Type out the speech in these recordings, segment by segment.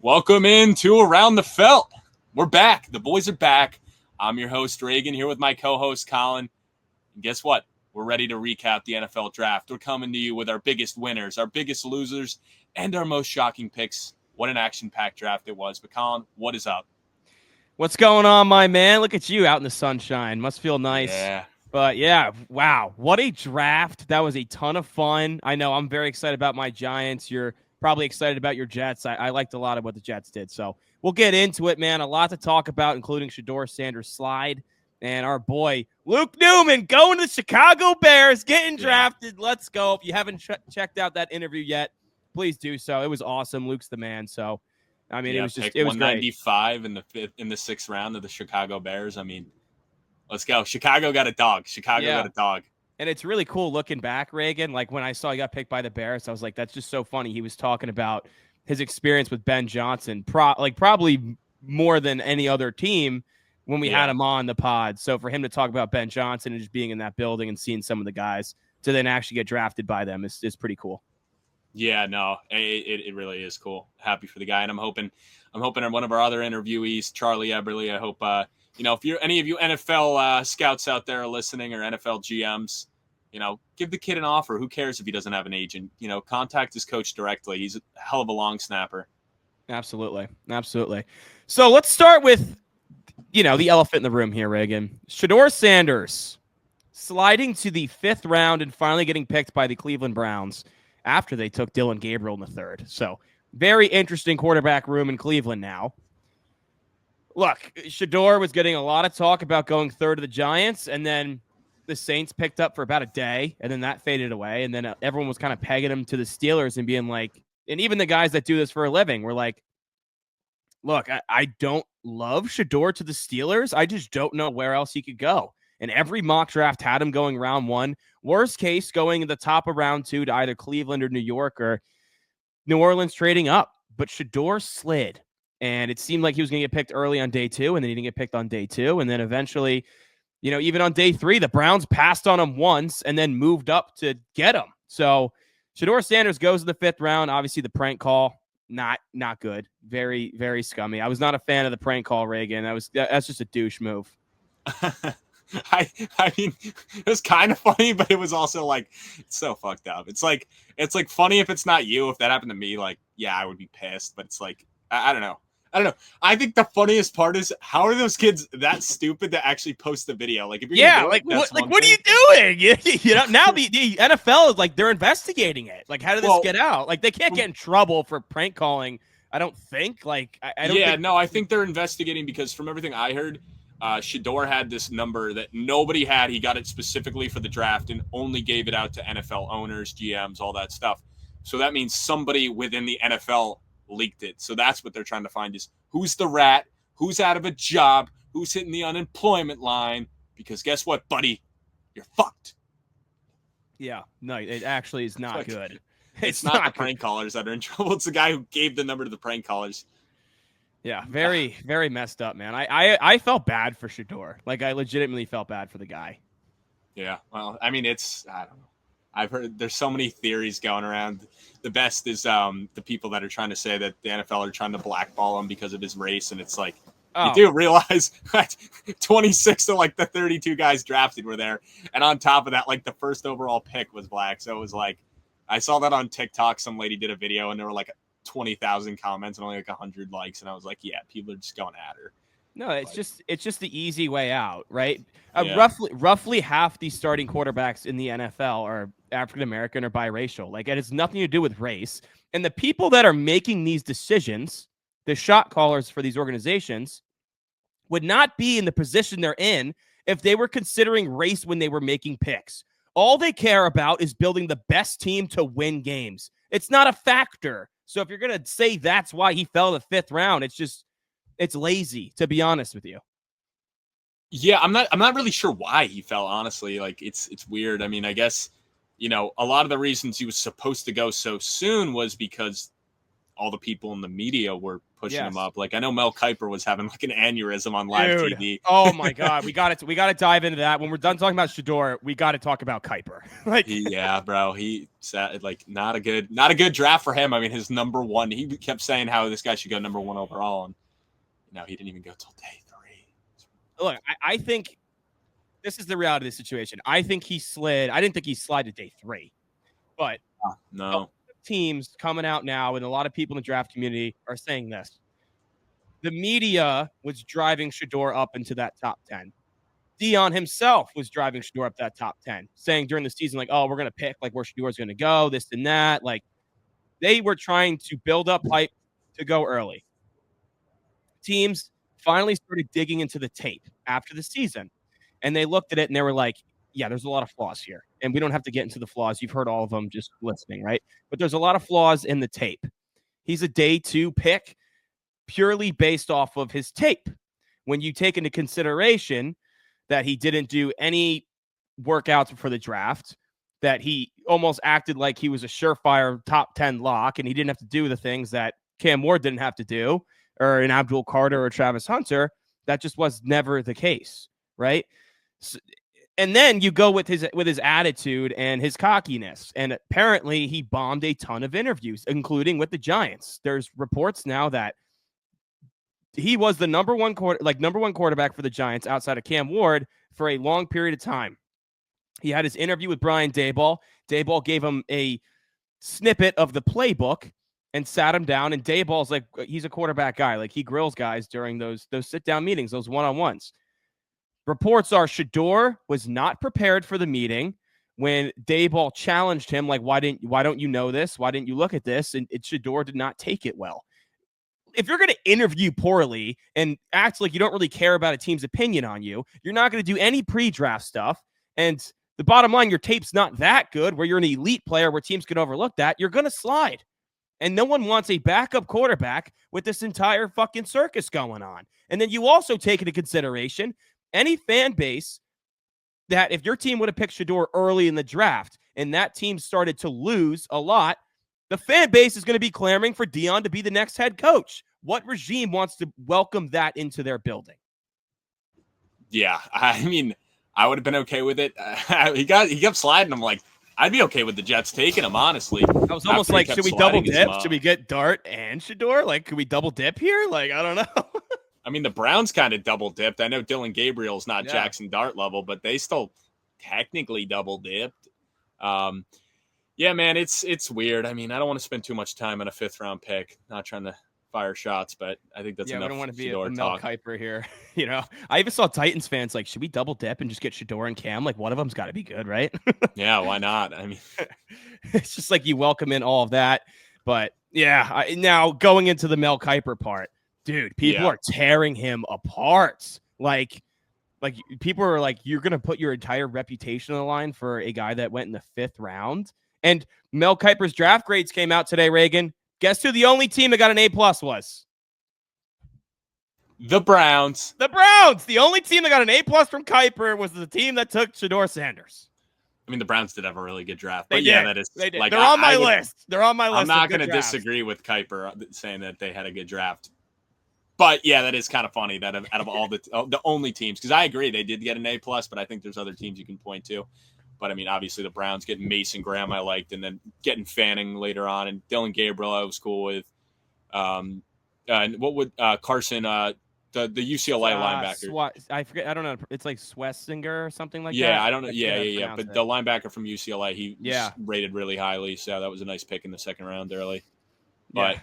Welcome into Around the Felt. We're back. The boys are back. I'm your host, Reagan, here with my co-host, Colin. And guess what? We're ready to recap the NFL draft. We're coming to you with our biggest winners, our biggest losers, and our most shocking picks. What an action-packed draft it was. But Colin, what is up? What's going on, my man? Look at you out in the sunshine. Must feel nice. Yeah. But yeah, wow. What a draft. That was a ton of fun. I know I'm very excited about my Giants. You're probably excited about your Jets. I liked a lot of what the Jets did. So we'll get into it, man. A lot to talk about, including Shaduer Sanders' slide and our boy Luke Newman going to the Chicago Bears, getting drafted. Let's go. If you haven't checked out that interview yet, please do so. It was awesome. Luke's the man. So, I mean, it was 195 in the sixth round of the Chicago Bears. I mean, let's go. Chicago got a dog. Got a dog. And it's really cool looking back, Reagan. Like when I saw he got picked by the Bears, I was like, that's just so funny. He was talking about his experience with Ben Johnson, probably more than any other team when we had him on the pod. So for him to talk about Ben Johnson and just being in that building and seeing some of the guys to then actually get drafted by them is pretty cool. Yeah, no, it really is cool. Happy for the guy, and I'm hoping one of our other interviewees, Charlie Eberle. I hope if you're any of you NFL scouts out there are listening or NFL GMs, give the kid an offer. Who cares if he doesn't have an agent? Contact his coach directly. He's a hell of a long snapper. Absolutely. So let's start with the elephant in the room here, Reagan. Shaduer Sanders sliding to the 5th round and finally getting picked by the Cleveland Browns after they took Gabriel in the 3rd. So very interesting quarterback room in Cleveland now. Look, Shaduer was getting a lot of talk about going 3rd to the Giants, and then the Saints picked up for about a day, and then that faded away, and then everyone was kind of pegging him to the Steelers and being like, and even the guys that do this for a living were like, look, I don't love Shaduer to the Steelers. I just don't know where else he could go. And every mock draft had him going round 1. Worst case, going in the top of round 2 to either Cleveland or New York or New Orleans trading up. But Shaduer slid. And it seemed like he was going to get picked early on day 2, and then he didn't get picked on day 2. And then eventually, even on day 3, the Browns passed on him once and then moved up to get him. So Shaduer Sanders goes in the 5th round. Obviously, the prank call, not good. Very, very scummy. I was not a fan of the prank call, Reagan. That's just a douche move. I mean, it was kind of funny, but it was also like, it's so fucked up. It's like funny if it's not you. If that happened to me, like, yeah, I would be pissed. But it's like, I don't know. I think the funniest part is, how are those kids that stupid to actually post the video? Like, if you're what are you doing? Now the NFL is like, they're investigating it. Like, how did this get out? Like, they can't get in trouble for prank calling. I don't think. Like, I don't. Yeah, no, I think they're investigating because from everything I heard, Shaduer had this number that nobody had. He got it specifically for the draft and only gave it out to NFL owners, GMs, all that stuff. So that means somebody within the NFL leaked it. So that's what they're trying to find is who's the rat, who's out of a job, who's hitting the unemployment line. Because guess what, buddy? You're fucked. Yeah, no, it actually is not good. It's not the prank callers that are in trouble. It's the guy who gave the number to the prank callers. Yeah, very, very messed up, man. I felt bad for Shaduer. Like, I legitimately felt bad for the guy. Yeah, well, I mean, I don't know. I've heard there's so many theories going around. The best is the people that are trying to say that the NFL are trying to blackball him because of his race, and it's like, you do realize that 26 of like the 32 guys drafted were there, and on top of that, like the first overall pick was black. So it was like, I saw that on TikTok. Some lady did a video, and there were like 20,000 comments and only like 100 likes, and I was like, yeah, people are just going at her. No, it's just the easy way out, right? Roughly half the starting quarterbacks in the NFL are African American or biracial. Like, it has nothing to do with race. And the people that are making these decisions, the shot callers for these organizations, would not be in the position they're in if they were considering race when they were making picks. All they care about is building the best team to win games. It's not a factor. So if you're going to say that's why he fell in the 5th round, it's lazy, to be honest with you. Yeah, I'm not really sure why he fell, honestly. Like, it's weird. I mean, I guess, a lot of the reasons he was supposed to go so soon was because all the people in the media were pushing him up. Like I know Mel Kiper was having like an aneurysm on live TV. Oh my God, we got to dive into that. When we're done talking about Shaduer, we got to talk about Kiper. Yeah, bro, he said like not a good draft for him. I mean, his number one. He kept saying how this guy should go number 1 overall, and he didn't even go till day 3. Look, I think this is the reality of the situation. I think he slid. I didn't think he slid to day 3, but no. Teams coming out now, and a lot of people in the draft community are saying this. The media was driving Shaduer up into that top 10. Dion himself was driving Shaduer up that top 10, saying during the season, like, oh, we're going to pick like where Shaduer is going to go, this and that. Like, they were trying to build up hype to go early. Teams finally started digging into the tape after the season, and they looked at it and they were like, yeah, there's a lot of flaws here. And we don't have to get into the flaws. You've heard all of them just listening, right? But there's a lot of flaws in the tape. He's a day 2 pick purely based off of his tape. When you take into consideration that he didn't do any workouts before the draft, that he almost acted like he was a surefire top 10 lock, and he didn't have to do the things that Cam Ward didn't have to do, or an Abdul Carter or Travis Hunter. That just was never the case, right? So, and then you go with his attitude and his cockiness. And apparently he bombed a ton of interviews, including with the Giants. There's reports now that he was the number one quarterback for the Giants outside of Cam Ward for a long period of time. He had his interview with Brian Daboll. Daboll gave him a snippet of the playbook and sat him down. And Daboll's like, he's a quarterback guy. Like, he grills guys during those sit-down meetings, those one-on-ones. Reports are Shaduer was not prepared for the meeting when Daboll challenged him, like, why don't you know this? Why didn't you look at this? And Shaduer did not take it well. If you're going to interview poorly and act like you don't really care about a team's opinion on you, you're not going to do any pre-draft stuff. And the bottom line, your tape's not that good where you're an elite player where teams can overlook that. You're going to slide. And no one wants a backup quarterback with this entire fucking circus going on. And then you also take into consideration any fan base that if your team would have picked Shaduer early in the draft and that team started to lose a lot, the fan base is going to be clamoring for Dion to be the next head coach. What regime wants to welcome that into their building? Yeah, I mean, I would have been okay with it. He kept sliding. I'm like, I'd be okay with the Jets taking him, honestly. I was almost like, should we double dip? Should we get Dart and Shaduer? Like, could we double dip here? Like, I don't know. I mean, the Browns kind of double dipped. I know Dylan Gabriel's not Jackson Dart level, but they still technically double dipped. Yeah, man, it's weird. I mean, I don't want to spend too much time on a 5th-round pick. Not trying to fire shots, but I think that's enough. Yeah, we don't want to be a Mel Kiper here. I even saw Titans fans like, should we double dip and just get Shaduer and Cam? Like, one of them's got to be good, right? Yeah, why not? I mean, it's just like you welcome in all of that. But yeah, now going into the Mel Kiper part, dude, people are tearing him apart. Like people are like, you're going to put your entire reputation on the line for a guy that went in the 5th round. And Mel Kiper's draft grades came out today, Reagan. Guess who the only team that got an A+ was? The Browns. The Browns. The only team that got an A+ from Kiper was the team that took Shaduer Sanders. I mean, the Browns did have a really good draft. But that is they did. Like, They're on my list. They're on my list. I'm not going to disagree with Kiper saying that they had a good draft. But yeah, that is kind of funny that out of all the only teams, because I agree they did get an A+, but I think there's other teams you can point to. But I mean, obviously the Browns getting Mason Graham I liked, and then getting Fanning later on, and Dylan Gabriel I was cool with. And what would Carson, the UCLA linebacker? I forget. I don't know. It's like Swessinger or something like that. Yeah, I don't know. Yeah. But the linebacker from UCLA, he was rated really highly, so that was a nice pick in the 2nd round early. But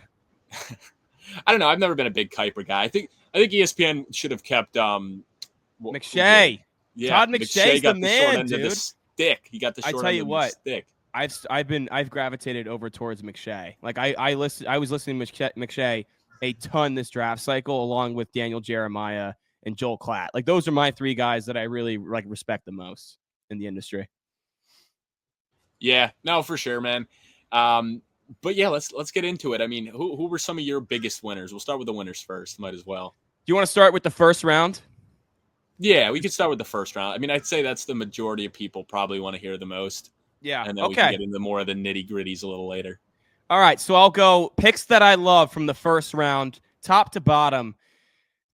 I don't know. I've never been a big Kiper guy. I think ESPN should have kept McShay. Yeah, Todd McShay's the man, dude. Stick. He got the short end of the stick. I've gravitated over towards McShay. Like I was listening to McShay a ton this draft cycle, along with Daniel Jeremiah and Joel Klatt. Like, those are my 3 guys that I really respect the most in the industry. Yeah, no, for sure, man. But yeah, let's get into it. I mean, who were some of your biggest winners? We'll start with the winners first. Might as well. Do you want to start with the 1st round? Yeah, we could start with the 1st round. I mean, I'd say that's the majority of people probably want to hear the most. Yeah. And then we can get into more of the nitty-gritties a little later. All right, so I'll go picks that I love from the first round, top to bottom.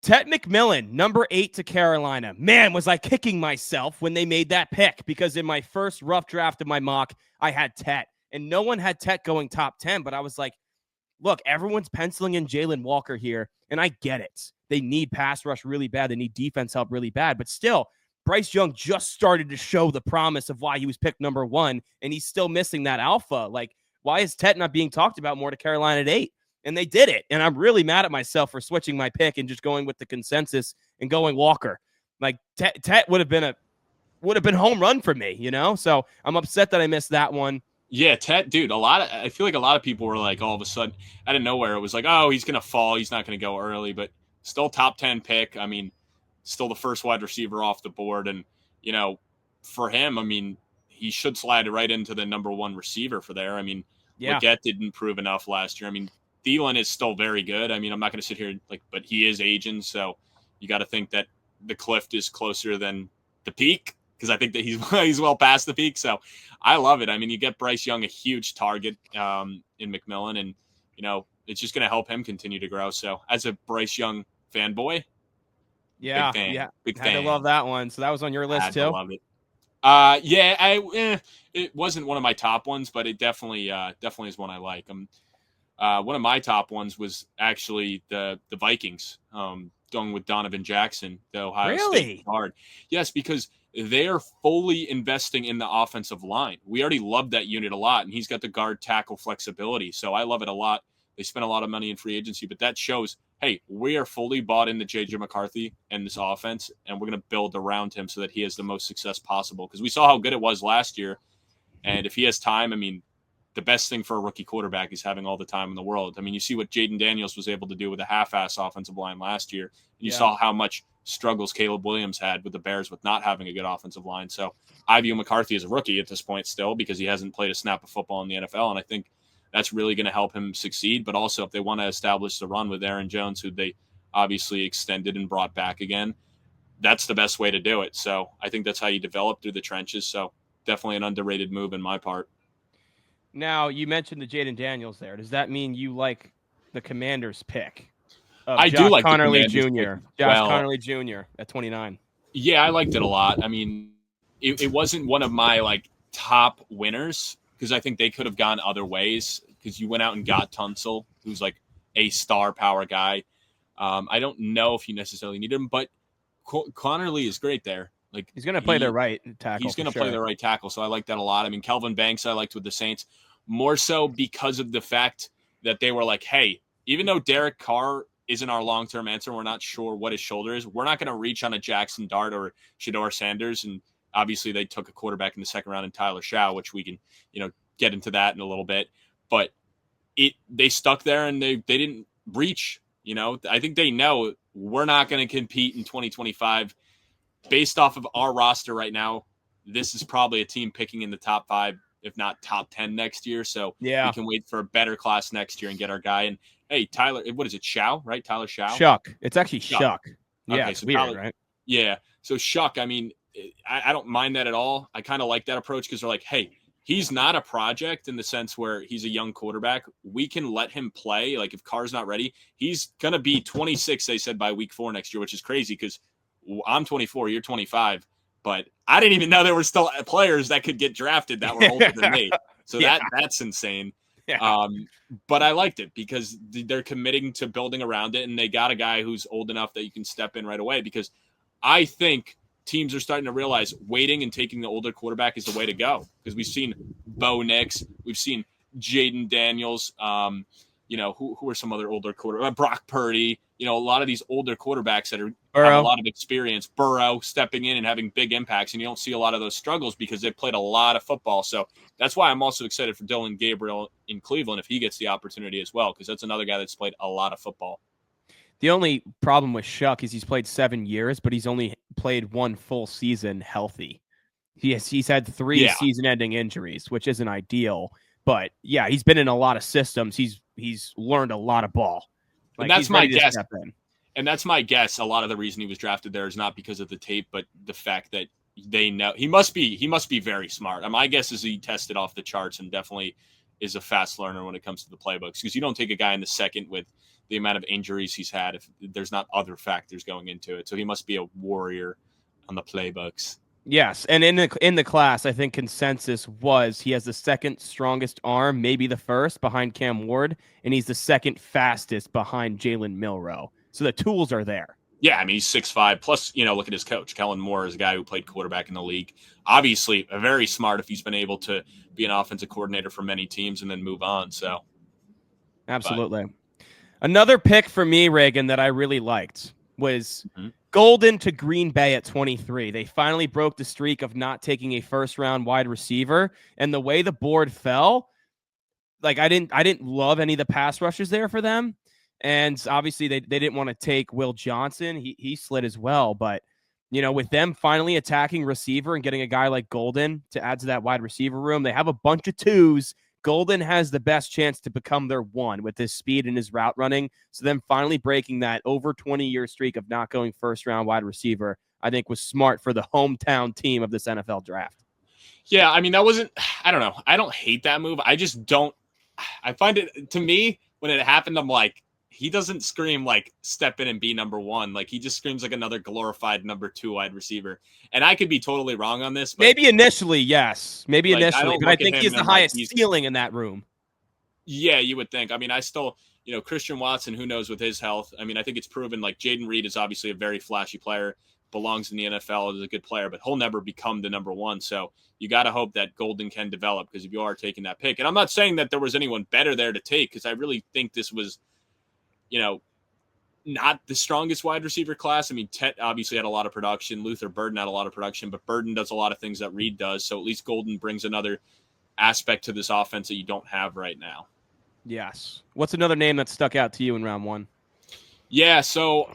Tet McMillan, number 8 to Carolina. Man, was I kicking myself when they made that pick, because in my first rough draft of my mock, I had Tet, and no one had Tet going top 10, but I was like, look, everyone's penciling in Jalen Walker here, and I get it. They need pass rush really bad. They need defense help really bad, but still, Bryce Young just started to show the promise of why he was picked number 1, and he's still missing that alpha. Like, why is Tet not being talked about more to Carolina at 8? And they did it. And I'm really mad at myself for switching my pick and just going with the consensus and going Walker. Like Tet would have been home run for me, So I'm upset that I missed that one. Yeah, Tet, dude, I feel like a lot of people were like, all of a sudden, out of nowhere, it was like, oh, he's going to fall. He's not going to go early, but still top 10 pick. I mean, still the first wide receiver off the board. And, for him, I mean, he should slide right into the number 1 receiver for there. I mean, Leggett didn't prove enough last year. I mean, Thielen is still very good. I mean, I'm not going to sit here but he is aging, so you got to think that the cliff is closer than the peak, because I think that he's well past the peak. So I love it. I mean, you get Bryce Young a huge target in McMillan, and it's just going to help him continue to grow. So as a Bryce Young fanboy, big fan. I love that one. So that was on your list too. I love it. It wasn't one of my top ones, but it definitely is one I like. One of my top ones was actually the Vikings, going with Donovan Jackson, the Ohio State guard. Yes, because they're fully investing in the offensive line. We already love that unit a lot, and he's got the guard tackle flexibility. So I love it a lot. They spent a lot of money in free agency, but that shows, hey, we are fully bought into J.J. McCarthy and this offense, and we're going to build around him so that he has the most success possible. Because we saw how good it was last year, and if he has time, I mean, the best thing for a rookie quarterback is having all the time in the world. I mean, you see what Jaden Daniels was able to do with a half-ass offensive line last year. And you saw how much struggles Caleb Williams had with the Bears with not having a good offensive line. So I view McCarthy as a rookie at this point still, because he hasn't played a snap of football in the NFL. And I think that's really going to help him succeed. But also, if they want to establish the run with Aaron Jones, who they obviously extended and brought back again, that's the best way to do it. So I think that's how you develop through the trenches. So definitely an underrated move in my part. Now, you mentioned the Jaden Daniels there. Does that mean you like the Commanders pick? I do like Connerly the Commanders Jr. Josh Connerly Jr. at 29. Yeah, I liked it a lot. I mean, it wasn't one of my top winners, because I think they could have gone other ways, because you went out and got Tunsil, who's like a star power guy. I don't know if you necessarily need him, but Connerly is great there. He's going to play the right tackle. He's going to play the right tackle, so I like that a lot. I mean, Kelvin Banks I liked with the Saints, more so because of the fact that they were like, hey, even though Derek Carr isn't our long-term answer, we're not sure what his shoulder is, we're not going to reach on a Jackson Dart or Shaduer Sanders. And obviously they took a quarterback in the second round in Tyler Shaw, which we can get into that in a little bit. But they stuck there and they didn't reach. I think they know we're not going to compete in 2025. Based off of our roster right now, this is probably a team picking in the top 5, if not top 10 next year. So we can wait for a better class next year and get our guy. And hey, Tyler, what is it? Shaw, right? Tyler Shaw? Shuck. It's actually Shuck. Yeah, okay, it's so weird, Tyler, right? Yeah. So Shuck, I mean, I don't mind that at all. I kind of like that approach, because they're like, hey, he's not a project in the sense where he's a young quarterback. We can let him play. Like, if Carr's not ready, he's going to be 26, they said, by week 4 next year, which is crazy, because I'm 24, you're 25, but I didn't even know there were still players that could get drafted that were older than me. So that's insane. Yeah. But I liked it because they're committing to building around it, and they got a guy who's old enough that you can step in right away, because I think teams are starting to realize waiting and taking the older quarterback is the way to go, because we've seen Bo Nix, we've seen Jaden Daniels, who are some other older quarterbacks, Brock Purdy, a lot of these older quarterbacks that have a lot of experience, Burrow stepping in and having big impacts, and you don't see a lot of those struggles because they played a lot of football. So that's why I'm also excited for Dylan Gabriel in Cleveland if he gets the opportunity as well, because that's another guy that's played a lot of football. The only problem with Shuck is he's played 7 years, but he's only played 1 full season healthy. He's had 3 season-ending injuries, which isn't ideal. But yeah, he's been in a lot of systems. He's learned a lot of ball. And that's my guess. And that's my guess. A lot of the reason he was drafted there is not because of the tape, but the fact that they know he must be very smart. My guess is he tested off the charts and definitely is a fast learner when it comes to the playbooks, because you don't take a guy in the second with the amount of injuries he's had if there's not other factors going into it. So he must be a warrior on the playbooks. Yes, and in the class, I think consensus was he has the second strongest arm, maybe the first, behind Cam Ward, and he's the second fastest behind Jalen Milroe. So the tools are there. Yeah, I mean, he's 6'5". Plus, look at his coach. Kellen Moore is a guy who played quarterback in the league. Obviously, very smart if he's been able to be an offensive coordinator for many teams and then move on. So, absolutely. Another pick for me, Reagan, that I really liked was Golden to Green Bay at 23. They finally broke the streak of not taking a first-round wide receiver, and the way the board fell, like I didn't love any of the pass rushes there for them. And obviously they didn't want to take Will Johnson. He slid as well. But, with them finally attacking receiver and getting a guy like Golden to add to that wide receiver room, they have a bunch of twos. Golden has the best chance to become their one with his speed and his route running. So them finally breaking that over 20-year streak of not going first-round wide receiver, I think was smart for the hometown team of this NFL draft. Yeah, I mean, that wasn't – I don't know. I don't hate that move. I just don't – I find it – to me, when it happened, I'm like, he doesn't scream like step in and be number one. Like he just screams like another glorified number 2 wide receiver. And I could be totally wrong on this. But maybe initially, yes. Maybe like, initially, but I think he's the highest ceiling in that room. Yeah, you would think. I mean, I still, Christian Watson, who knows with his health. I mean, I think it's proven like Jaden Reed is obviously a very flashy player, belongs in the NFL, is a good player, but he'll never become the number one. So you got to hope that Golden can develop, because if you are taking that pick, and I'm not saying that there was anyone better there to take, because I really think this was, not the strongest wide receiver class. I mean, Tet obviously had a lot of production. Luther Burden had a lot of production, but Burden does a lot of things that Reed does. So at least Golden brings another aspect to this offense that you don't have right now. Yes. What's another name that stuck out to you in round one? Yeah, so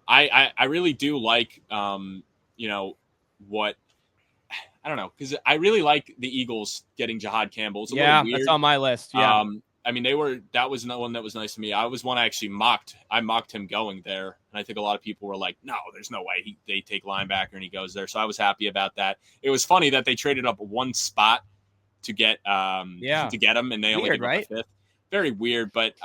I really do like, what – I don't know, because I really like the Eagles getting Jiad Campbell. It's a little weird. That's on my list, yeah. I mean, that was one that was nice to me. I was one I actually mocked. I mocked him going there. And I think a lot of people were like, no, there's no way they take linebacker and he goes there. So I was happy about that. It was funny that they traded up one spot to get him, and they only gave up a fifth. Very weird, but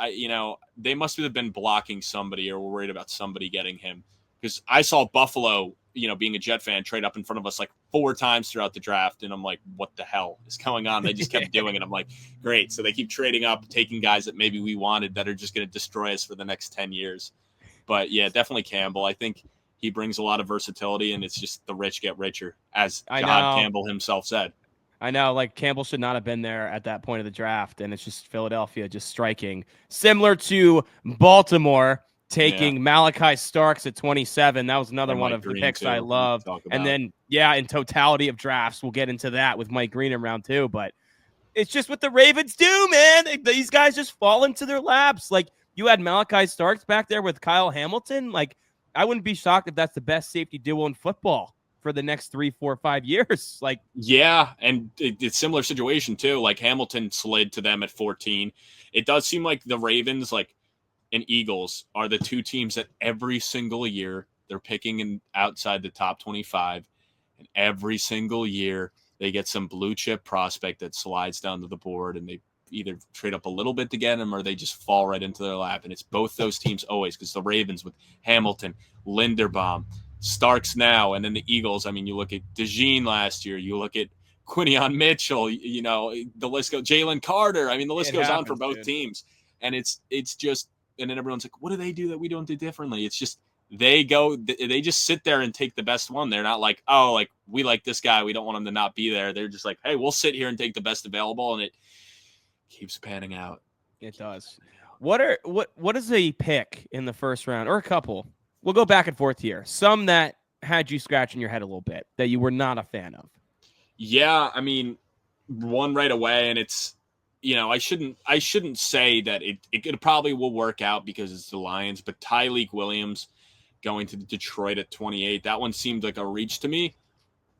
they must have been blocking somebody or were worried about somebody getting him, because I saw Buffalo, being a Jet fan, trade up in front of us like 4 times throughout the draft, and I'm like, what the hell is going on? They just kept doing it. I'm like, great. So they keep trading up, taking guys that maybe we wanted that are just going to destroy us for the next 10 years. But yeah, definitely Campbell. I think he brings a lot of versatility, and it's just the rich get richer, as Jiad Campbell himself said. I know, like Campbell should not have been there at that point of the draft, and it's just Philadelphia just striking. Similar to Baltimore taking Malachi Starks at 27. That was another one of the picks I love. And then, in totality of drafts, we'll get into that with Mike Green in round 2. But it's just what the Ravens do, man. These guys just fall into their laps. Like, you had Malachi Starks back there with Kyle Hamilton. Like, I wouldn't be shocked if that's the best safety duo in football for the next 3, 4, 5 years. Like, yeah, and it's similar situation too. Like, Hamilton slid to them at 14. It does seem like the Ravens, and Eagles are the 2 teams that every single year they're picking in outside the top 25, and every single year they get some blue chip prospect that slides down to the board, and they either trade up a little bit to get him or they just fall right into their lap. And it's both those teams always, because the Ravens with Hamilton, Linderbaum, Starks now, and then the Eagles. I mean, you look at DeJean last year, you look at Quinion Mitchell, the list goes, Jalen Carter. I mean, the list goes on for both teams. And it's just, and then everyone's like, what do they do that we don't do differently? It's just, they just sit there and take the best one. They're not like, oh, like, we like this guy, we don't want him to not be there. They're just like, hey, we'll sit here and take the best available, and it keeps panning out. It does. What is a pick in the first round, or a couple? We'll go back and forth here. Some that had you scratching your head a little bit that you were not a fan of. Yeah, I mean, one right away, and it's, I shouldn't say that it probably will work out because it's the Lions, but Tyreek Williams going to Detroit at 28, that one seemed like a reach to me.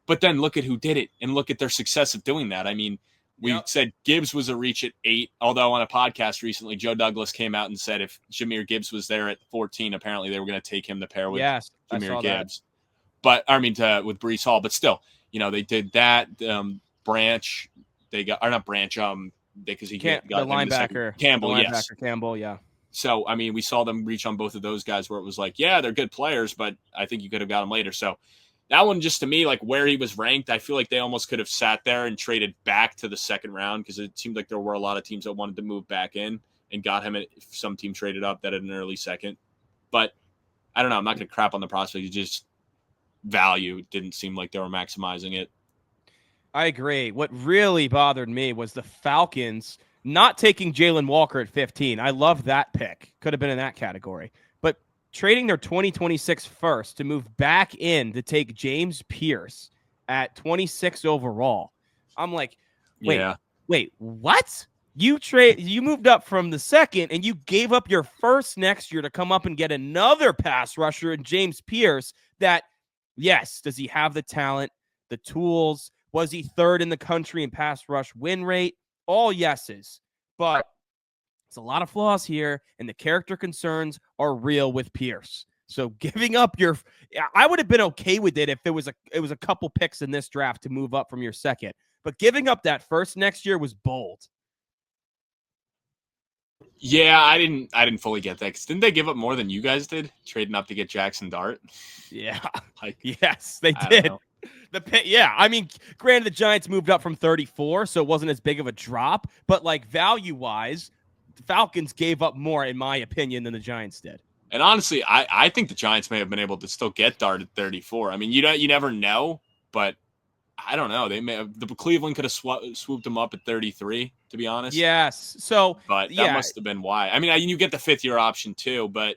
But then look at who did it, and look at their success of doing that. I mean, we said Gibbs was a reach at 8, although on a podcast recently, Joe Douglas came out and said if Jahmyr Gibbs was there at 14, apparently they were going to take him to pair with Jahmyr Gibbs. But I mean, with Breece Hall, but still, they did that. Branch, they got, or not Branch, because he the got him linebacker. Campbell, the linebacker, yes. Campbell, yeah. So, I mean, we saw them reach on both of those guys where it was like, yeah, they're good players, but I think you could have got them later. So that one, just to me, like where he was ranked, I feel like they almost could have sat there and traded back to the second round because it seemed like there were a lot of teams that wanted to move back in and got him if some team traded up that at an early second. But I don't know. I'm not going to crap on the prospect. It's just value. It didn't seem like they were maximizing it. I agree. What really bothered me was the Falcons not taking Jalen Walker at 15. I love that pick. Could have been in that category. But trading their 2026 first to move back in to take James Pierce at 26 overall. I'm like, wait, what? You moved up from the second and you gave up your first next year to come up and get another pass rusher in James Pierce that, yes, does he have the talent, the tools? Was he third in the country in pass rush win rate? All yeses. But it's a lot of flaws here, and the character concerns are real with Pierce. So giving up I would have been okay with it if it was a couple picks in this draft to move up from your second. But giving up that first next year was bold. Yeah, I didn't fully get that. 'Cause didn't they give up more than you guys did, trading up to get Jackson Dart? Yeah, yes, they did. I mean, granted, the Giants moved up from 34, so it wasn't as big of a drop. But like value-wise, the Falcons gave up more, in my opinion, than the Giants did. And honestly, I think the Giants may have been able to still get Dart at 34. I mean, you never know, but I don't know. They may have. The Cleveland could have swooped them up at 33, to be honest. Yes. So, but that must have been why. I mean, you get the 5th-year option too, but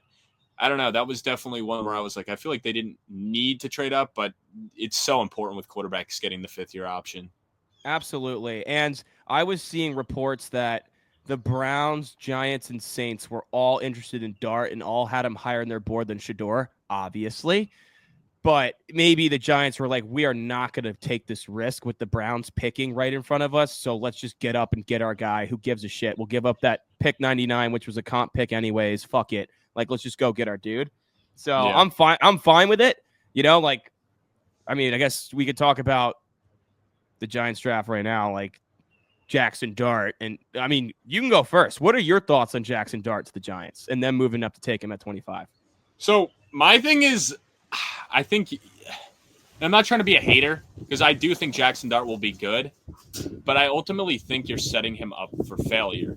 I don't know. That was definitely one where I was like, I feel like they didn't need to trade up, but it's so important with quarterbacks getting the 5th-year option. Absolutely. And I was seeing reports that the Browns, Giants, and Saints were all interested in Dart and all had him higher on their board than Shaduer, obviously. But maybe the Giants were like, we are not going to take this risk with the Browns picking right in front of us. So let's just get up and get our guy. Who gives a shit? We'll give up that pick 99, which was a comp pick anyways. Fuck it. Like, let's just go get our dude. So yeah. I'm fine with it. You know, like, I mean, I guess we could talk about the Giants draft right now, like Jackson Dart. And I mean, you can go first. What are your thoughts on Jackson Dart to the Giants and then moving up to take him at 25? So my thing is, I think I'm not trying to be a hater because I do think Jackson Dart will be good, but I ultimately think you're setting him up for failure.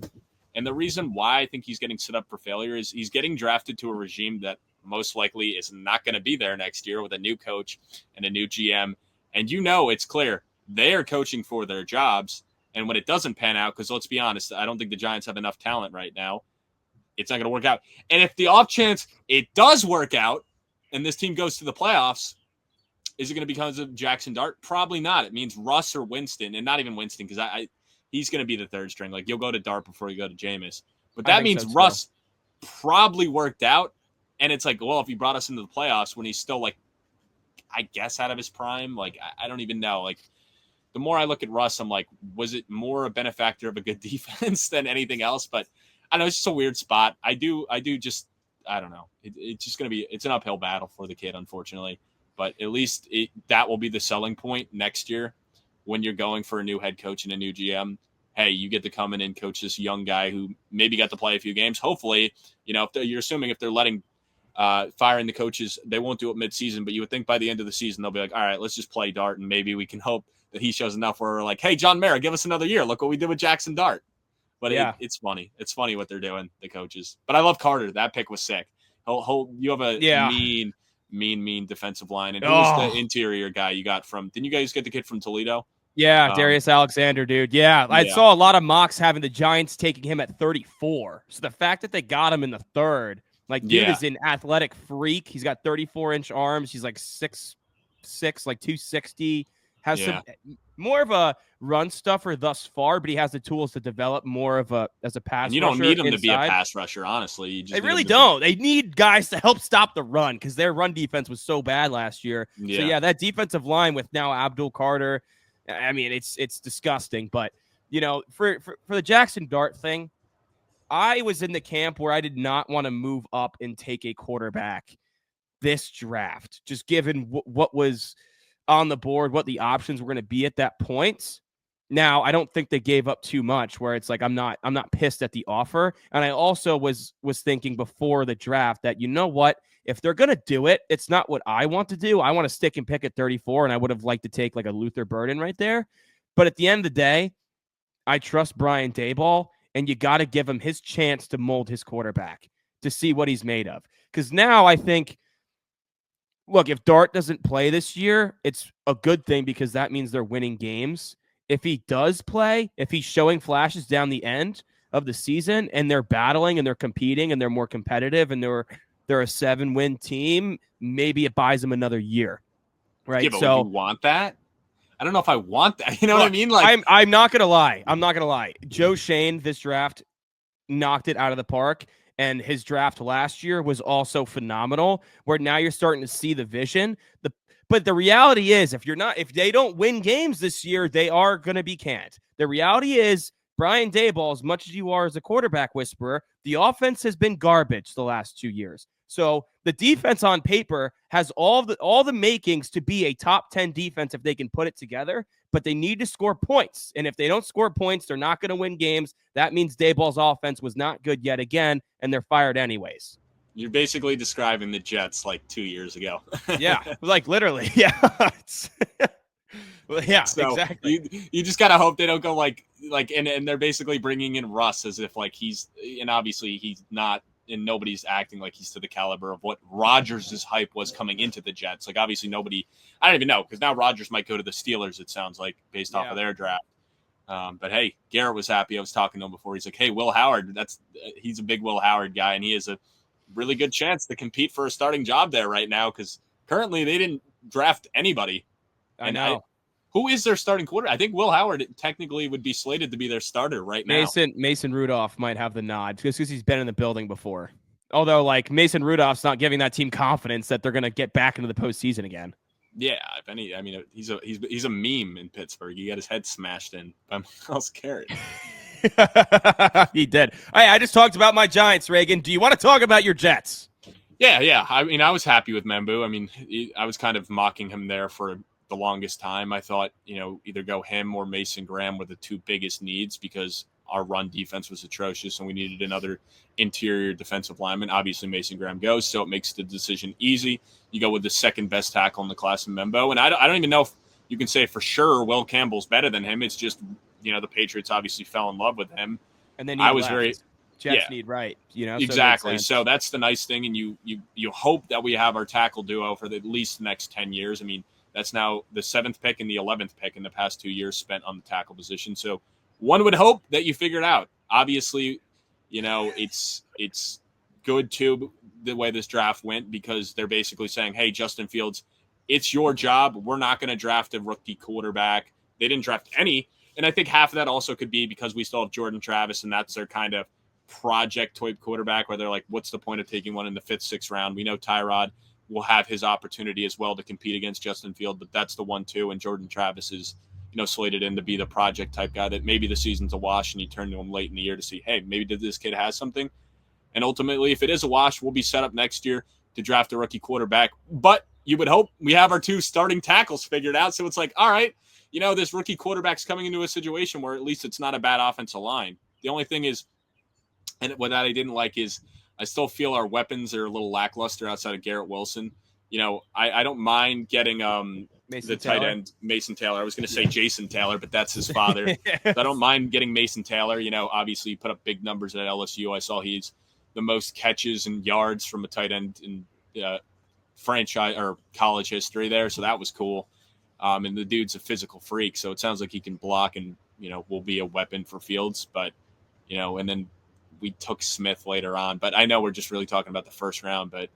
And the reason why I think he's getting set up for failure is he's getting drafted to a regime that most likely is not going to be there next year with a new coach and a new GM. And it's clear they are coaching for their jobs. And when it doesn't pan out, because let's be honest, I don't think the Giants have enough talent right now, it's not going to work out. And if the off chance it does work out, and this team goes to the playoffs, is it going to be because of Jackson Dart? Probably not. It means Russ or Winston, and not even Winston, because he's going to be the third string. Like, you'll go to Dart before you go to Jameis. But that means Russ probably worked out, and it's like, well, if he brought us into the playoffs when he's still, like, I guess out of his prime, like, I don't even know. Like, the more I look at Russ, I'm like, was it more a benefactor of a good defense than anything else? But I don't know, it's just a weird spot. I don't know. It's just going to be – it's an uphill battle for the kid, unfortunately. But at least that will be the selling point next year when you're going for a new head coach and a new GM. Hey, you get to come in and coach this young guy who maybe got to play a few games. Hopefully, if you're assuming if they're letting firing the coaches, they won't do it midseason. But you would think by the end of the season, they'll be like, all right, let's just play Dart. And maybe we can hope that he shows enough where we're like, hey, John Mara, give us another year. Look what we did with Jackson Dart. But it's funny. It's funny what they're doing, the coaches. But I love Carter. That pick was sick. You have a mean defensive line. And who was the interior guy you got from – didn't you guys get the kid from Toledo? Yeah, Darius Alexander, dude. Yeah, I saw a lot of mocks having the Giants taking him at 34. So the fact that they got him in the third, like, dude is an athletic freak. He's got 34-inch arms. He's like 6'6", like 260. Has some more of a run stuffer thus far, but he has the tools to develop more of as a pass rusher. You don't need him to be a pass rusher, honestly. They really don't. They need guys to help stop the run because their run defense was so bad last year. Yeah. So, that defensive line with now Abdul Carter, I mean, it's disgusting. But, for the Jackson Dart thing, I was in the camp where I did not want to move up and take a quarterback this draft, just given what was on the board, what the options were going to be at that point. Now, I don't think they gave up too much where it's like I'm not pissed at the offer. And I also was thinking before the draft that, you know what? If they're going to do it, it's not what I want to do. I want to stick and pick at 34, and I would have liked to take like a Luther Burden right there. But at the end of the day, I trust Brian Daboll, and you got to give him his chance to mold his quarterback to see what he's made of. Because now I think, look, if Dart doesn't play this year, it's a good thing because that means they're winning games. If he does play, if he's showing flashes down the end of the season and they're battling and they're competing and they're more competitive and they're a 7-win team, maybe it buys them another year, right? Yeah, but would you want that? I don't know if I want that. You know what I mean? Like, I'm not gonna lie. Joe Shane, this draft, knocked it out of the park, and his draft last year was also phenomenal. Where now you're starting to see the vision. But the reality is, if they don't win games this year, they are going to be canned. The reality is, Brian Daboll, as much as you are as a quarterback whisperer, the offense has been garbage the last 2 years. So the defense on paper has all the makings to be a top 10 defense if they can put it together, but they need to score points. And if they don't score points, they're not going to win games. That means Daboll's offense was not good yet again, and they're fired anyways. You're basically describing the Jets like 2 years ago. Yeah, like literally. Yeah. Well, yeah, so exactly. You just gotta hope they don't go like and they're basically bringing in Russ as if like and obviously he's not, and nobody's acting like he's to the caliber of what Rodgers' hype was coming into the Jets. Like obviously I don't even know, because now Rodgers might go to the Steelers, it sounds like, based off of their draft. But hey, Garrett was happy. I was talking to him before. He's like, hey, Will Howard, he's a big Will Howard guy, and he has a really good chance to compete for a starting job there right now, because currently they didn't draft anybody. I know. Who is their starting quarterback? I think Will Howard technically would be slated to be their starter right now. Mason Rudolph might have the nod because he's been in the building before. Although, like, Mason Rudolph's not giving that team confidence that they're going to get back into the postseason again. Yeah, if any, I mean, he's a meme in Pittsburgh. He got his head smashed in by Myles Garrett. He did. I just talked about my Giants, Reagan. Do you want to talk about your Jets? Yeah. I mean, I was happy with Mebou. I mean, I was kind of mocking him there for the longest time. I thought, either go him or Mason Graham were the two biggest needs, because our run defense was atrocious and we needed another interior defensive lineman. Obviously, Mason Graham goes, so it makes the decision easy. You go with the second best tackle in the class in Mebou. And I don't even know if you can say for sure Will Campbell's better than him. It's just, the Patriots obviously fell in love with him. And then I was very Jets need right, exactly. So that's the nice thing, and you hope that we have our tackle duo for at least the next 10 years. I mean, that's now the 7th pick and the 11th pick in the past 2 years spent on the tackle position. So one would hope that you figure it out. Obviously, it's good too the way this draft went, because they're basically saying, hey, Justin Fields, it's your job. We're not going to draft a rookie quarterback. They didn't draft any. And I think half of that also could be because we still have Jordan Travis, and that's their kind of project type quarterback where they're like, what's the point of taking one in the 5th, 6th round? We know Tyrod will have his opportunity as well to compete against Justin Field, but that's the 1-2. And Jordan Travis is, slated in to be the project type guy that maybe the season's a wash and you turn to him late in the year to see, hey, maybe this kid has something. And ultimately, if it is a wash, we'll be set up next year to draft a rookie quarterback. But you would hope we have our 2 starting tackles figured out. So it's like, all right, this rookie quarterback's coming into a situation where at least it's not a bad offensive line. The only thing is, and what I didn't like is, I still feel our weapons are a little lackluster outside of Garrett Wilson. I don't mind getting tight end Mason Taylor. I was going to say Jason Taylor, but that's his father. So I don't mind getting Mason Taylor. Obviously he put up big numbers at LSU. I saw he's the most catches and yards from a tight end in franchise or college history there. So that was cool. And the dude's a physical freak. So it sounds like he can block and, will be a weapon for Fields. But, and then we took Smith later on. But I know we're just really talking about the first round. But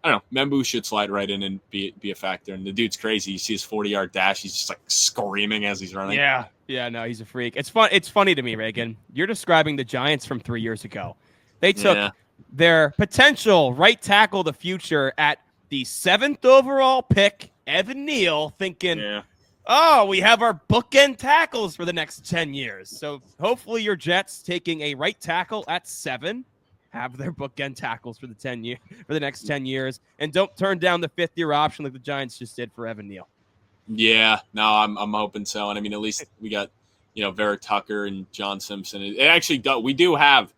I don't know. Mebou should slide right in and be a factor. And the dude's crazy. You see his 40-yard dash. He's just like screaming as he's running. Yeah. Yeah, no, he's a freak. It's fun. It's funny to me, Reagan. You're describing the Giants from 3 years ago. They took their potential right tackle of the future at the 7th overall pick, Evan Neal, thinking, we have our bookend tackles for the next 10 years. So hopefully your Jets taking a right tackle at 7 have their bookend tackles for the next 10 years, and don't turn down the 5th-year option like the Giants just did for Evan Neal. Yeah, no, I'm hoping so. And I mean, at least we got Vera Tucker and John Simpson. It actually does. We do have,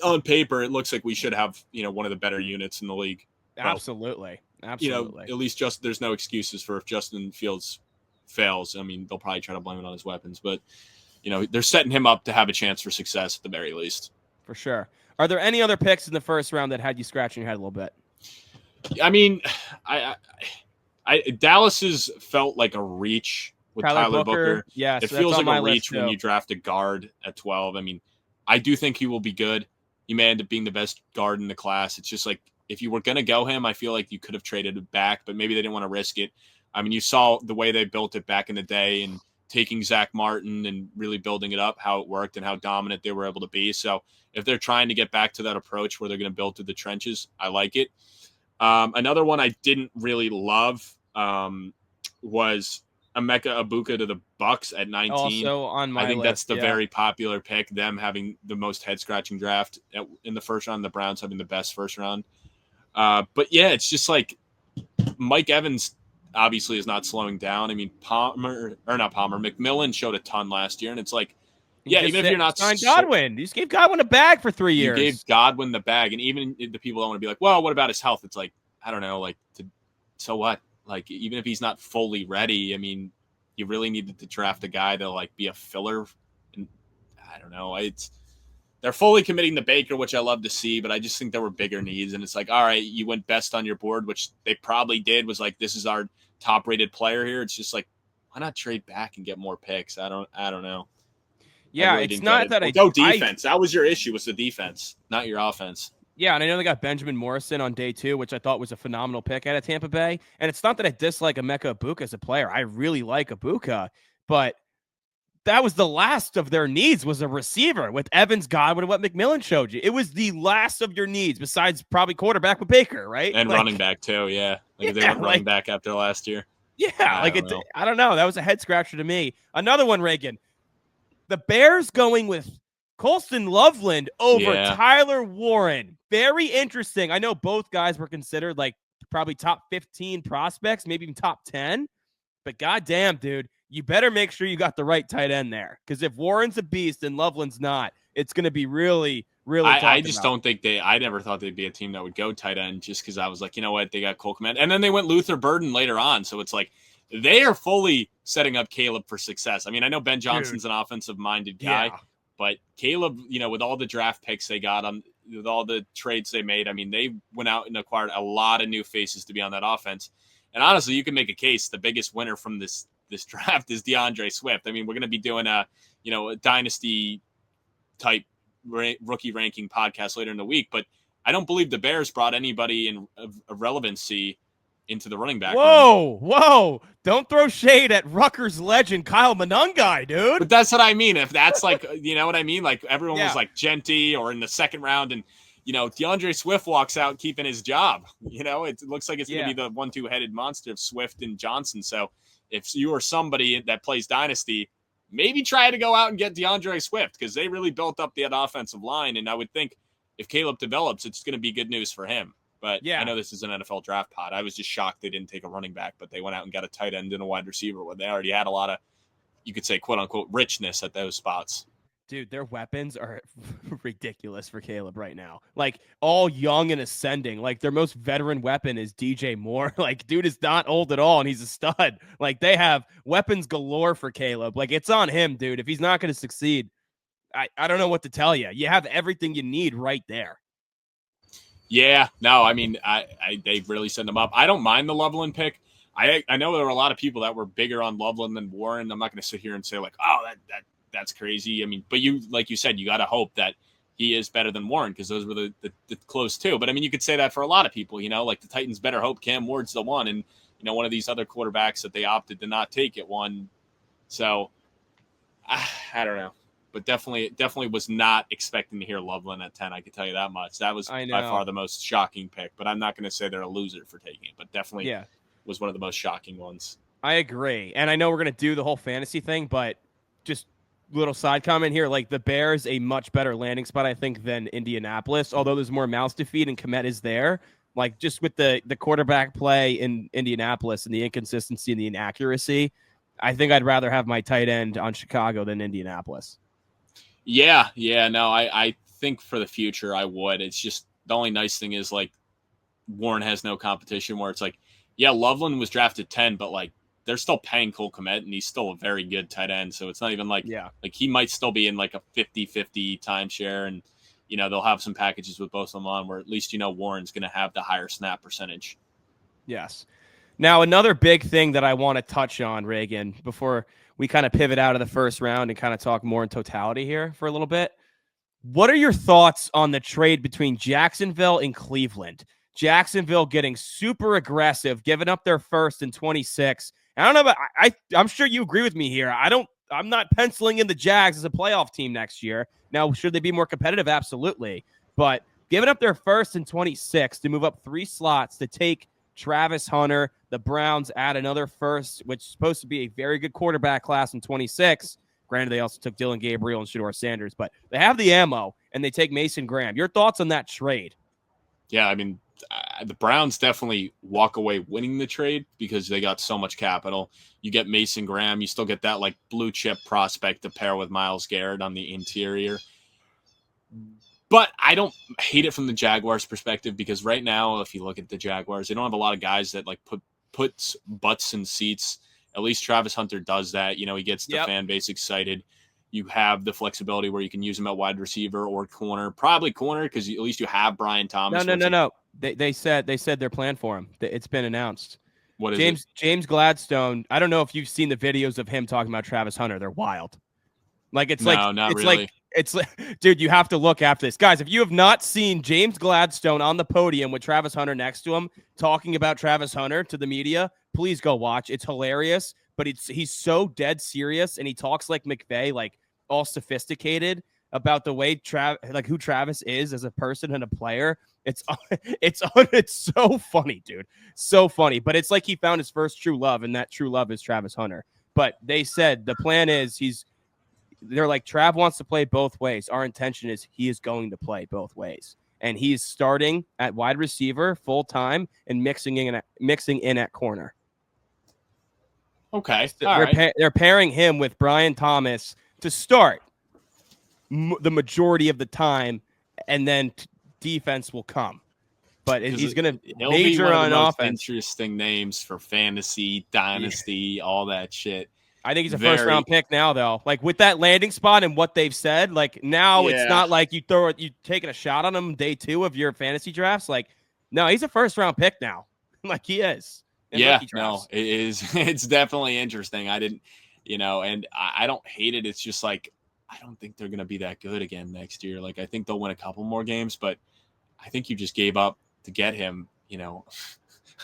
on paper, it looks like we should have, one of the better units in the league. Absolutely. Absolutely. At least there's no excuses for if Justin Fields fails. I mean, they'll probably try to blame it on his weapons, but they're setting him up to have a chance for success at the very least. For sure. Are there any other picks in the first round that had you scratching your head a little bit? I mean, Dallas's felt like a reach with Tyler Booker. Yeah, it feels like a reach when you draft a guard at 12. I mean, I do think he will be good. He may end up being the best guard in the class. It's just like, if you were going to go him, I feel like you could have traded it back, but maybe they didn't want to risk it. I mean, you saw the way they built it back in the day and taking Zach Martin and really building it up, how it worked and how dominant they were able to be. So if they're trying to get back to that approach where they're going to build through the trenches, I like it. Another one I didn't really love was Emeka Egbuka to the Bucks at 19. Also on my I think list, that's the very popular pick, them having the most head-scratching draft in the first round, the Browns having the best first round. But yeah, it's just like Mike Evans obviously is not slowing down. I mean, McMillan showed a ton last year, and it's like, even if you're not Godwin, you just gave Godwin a bag for 3 years. You gave Godwin the bag, and even the people don't want to be like, well, what about his health? It's like, I don't know, so what? Like, even if he's not fully ready, I mean, you really needed to draft a guy to be a filler. And I don't know. They're fully committing to Baker, which I love to see, but I just think there were bigger needs. And it's like, all right, you went best on your board, which they probably did, was like, this is our top rated player here. It's just like, why not trade back and get more picks? I don't know. Yeah, really it's not that no defense. That was your issue, was the defense, not your offense. Yeah, and I know they got Benjamin Morrison on day 2, which I thought was a phenomenal pick out of Tampa Bay. And it's not that I dislike Emeka Egbuka as a player. I really like Egbuka, but that was the last of their needs, was a receiver with Evans, Godwin, and what McMillan showed you. It was the last of your needs, besides probably quarterback with Baker, right? And running back too, yeah. They went running back after last year. Yeah, I don't know. That was a head scratcher to me. Another one, Reagan. The Bears going with Colston Loveland over Tyler Warren. Very interesting. I know both guys were considered probably top 15 prospects, maybe even top 10. But goddamn, dude, you better make sure you got the right tight end there. Because if Warren's a beast and Loveland's not, it's going to be really, really tough. I just don't think I never thought they'd be a team that would go tight end, just because I was like, you know what, they got Cole Kmet. And then they went Luther Burden later on. So it's like, they are fully setting up Caleb for success. I mean, I know Ben Johnson's an offensive-minded guy, but Caleb, with all the draft picks they got, with all the trades they made, I mean, they went out and acquired a lot of new faces to be on that offense. And honestly, you can make a case the biggest winner from this draft is DeAndre Swift. I mean, we're going to be doing a Dynasty type rookie ranking podcast later in the week, but I don't believe the Bears brought anybody of relevancy into the running back. Whoa. Don't throw shade at Rutgers legend Kyle Monangai, dude. But that's what I mean. If that's you know what I mean? Like, everyone was like Genty or in the second round, and DeAndre Swift walks out keeping his job. It looks like it's going to be the 1-2 headed monster of Swift and Johnson. So if you are somebody that plays Dynasty, maybe try to go out and get DeAndre Swift, because they really built up that offensive line. And I would think if Caleb develops, it's going to be good news for him. But I know this is an NFL draft pod. I was just shocked they didn't take a running back, but they went out and got a tight end and a wide receiver where they already had a lot of, you could say, quote unquote, richness at those spots. Dude, their weapons are ridiculous for Caleb right now. All young and ascending. Their most veteran weapon is DJ Moore. Dude is not old at all, and he's a stud. They have weapons galore for Caleb. it's on him, dude. If he's not going to succeed, I don't know what to tell you. You have everything you need right there. Yeah, no, I mean, they really set them up. I don't mind the Loveland pick. I know there were a lot of people that were bigger on Loveland than Warren. I'm not going to sit here and say that's crazy. I mean, but like you said, you got to hope that he is better than Warren, because those were the close two. But I mean, you could say that for a lot of people. The Titans better hope Cam Ward's the one, and one of these other quarterbacks that they opted to not take at one. So I don't know. But definitely was not expecting to hear Loveland at 10. I can tell you that much. That was by far the most shocking pick. But I'm not going to say they're a loser for taking it. But definitely was one of the most shocking ones. I agree. And I know we're going to do the whole fantasy thing, but just little side comment here. The Bears, a much better landing spot, I think, than Indianapolis. Although there's more mouths to feed and Kmet is there. Just with the quarterback play in Indianapolis and the inconsistency and the inaccuracy, I think I'd rather have my tight end on Chicago than Indianapolis. Yeah. No, I think for the future I would. It's just the only nice thing is like Warren has no competition where it's like, yeah, Loveland was drafted 10, but like they're still paying Cole Kmet and he's still a very good tight end. So it's not even like he might still be in like a 50-50 timeshare and they'll have some packages with both of them on where at least Warren's going to have the higher snap percentage. Yes. Now, another big thing that I want to touch on, Reagan, before we kind of pivot out of the first round and kind of talk more in totality here for a little bit. What are your thoughts on the trade between Jacksonville and Cleveland? Jacksonville getting super aggressive, giving up their first in 26. I don't know, but I'm sure you agree with me here. I'm not penciling in the Jags as a playoff team next year. Now, should they be more competitive? Absolutely. But giving up their first in 26 to move up 3 slots to take Travis Hunter, the Browns add another first, which is supposed to be a very good quarterback class in 26. Granted, they also took Dylan Gabriel and Shaduer Sanders, but they have the ammo, and they take Mason Graham. Your thoughts on that trade? Yeah, I mean, the Browns definitely walk away winning the trade because they got so much capital. You get Mason Graham. You still get that like blue chip prospect to pair with Myles Garrett on the interior. But I don't hate it from the Jaguars' perspective because right now, if you look at the Jaguars, they don't have a lot of guys that like puts butts in seats. At least Travis Hunter does that. He gets the fan base excited. You have the flexibility where you can use him at wide receiver or corner, probably corner because at least you have Brian Thomas. No. They said their plan for him. It's been announced. What is it? James Gladstone. I don't know if you've seen the videos of him talking about Travis Hunter. They're wild. Like it's really. It's like, dude, you have to look after this. Guys, if you have not seen James Gladstone on the podium with Travis Hunter next to him talking about Travis Hunter to the media, please go watch. It's hilarious, but he's so dead serious, and he talks like McVay, like all sophisticated about the way who Travis is as a person and a player. It's so funny, dude. So funny. But it's like he found his first true love, and that true love is Travis Hunter. But they said the plan is they're like, Trav wants to play both ways. Our intention is he is going to play both ways. And he's starting at wide receiver full time and mixing in at corner. Okay. They're pairing him with Brian Thomas to start the majority of the time, and then defense will come. But he's going to major on offense. Interesting names for fantasy, dynasty, all that shit. I think he's a first-round pick now, though. Like, with that landing spot and what they've said, like, now it's not like you taking a shot on him day 2 of your fantasy drafts. Like, no, he's a first-round pick now. Like, he is. No, it is. It's definitely interesting. I didn't, and I don't hate it. It's just like, I don't think they're going to be that good again next year. Like, I think they'll win a couple more games, but I think you just gave up to get him,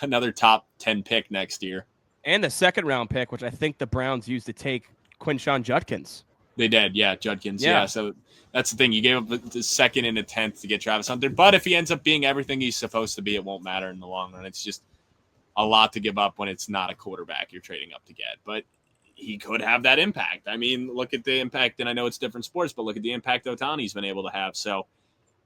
another top 10 pick next year. And the 2nd-round pick, which I think the Browns used to take Quinshon Judkins. They did, yeah, Judkins. Yeah, so that's the thing. You gave up the 2nd and a 10th to get Travis Hunter. But if he ends up being everything he's supposed to be, it won't matter in the long run. It's just a lot to give up when it's not a quarterback you're trading up to get. But he could have that impact. I mean, look at the impact, and I know it's different sports, but look at the impact Ohtani's been able to have. So,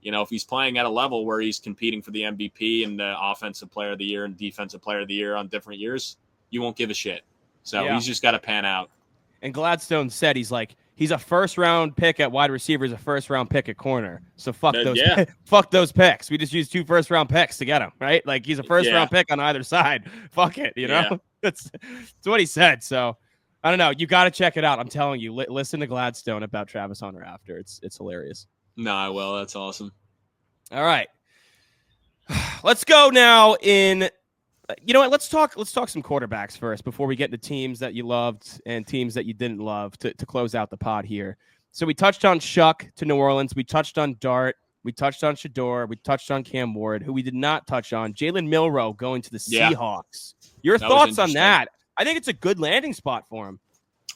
if he's playing at a level where he's competing for the MVP and the Offensive Player of the Year and Defensive Player of the Year on different years, you won't give a shit. So he's just got to pan out. And Gladstone said he's a first-round pick at wide receiver, he's a first-round pick at corner. So fuck those picks. We just used 2 first-round picks to get him, right? Like, he's a first-round pick on either side. Fuck it, know? That's what he said. So I don't know. You got to check it out. I'm telling you, listen to Gladstone about Travis Hunter after. It's hilarious. No, I will. That's awesome. All right. Let's go now in – you know what? Let's talk some quarterbacks first before we get into teams that you loved and teams that you didn't love to close out the pod here. So we touched on Shuck to New Orleans. We touched on Dart. We touched on Shaduer. We touched on Cam Ward, who we did not touch on. Jalen Milroe going to the Seahawks. Your thoughts on that? I think it's a good landing spot for him.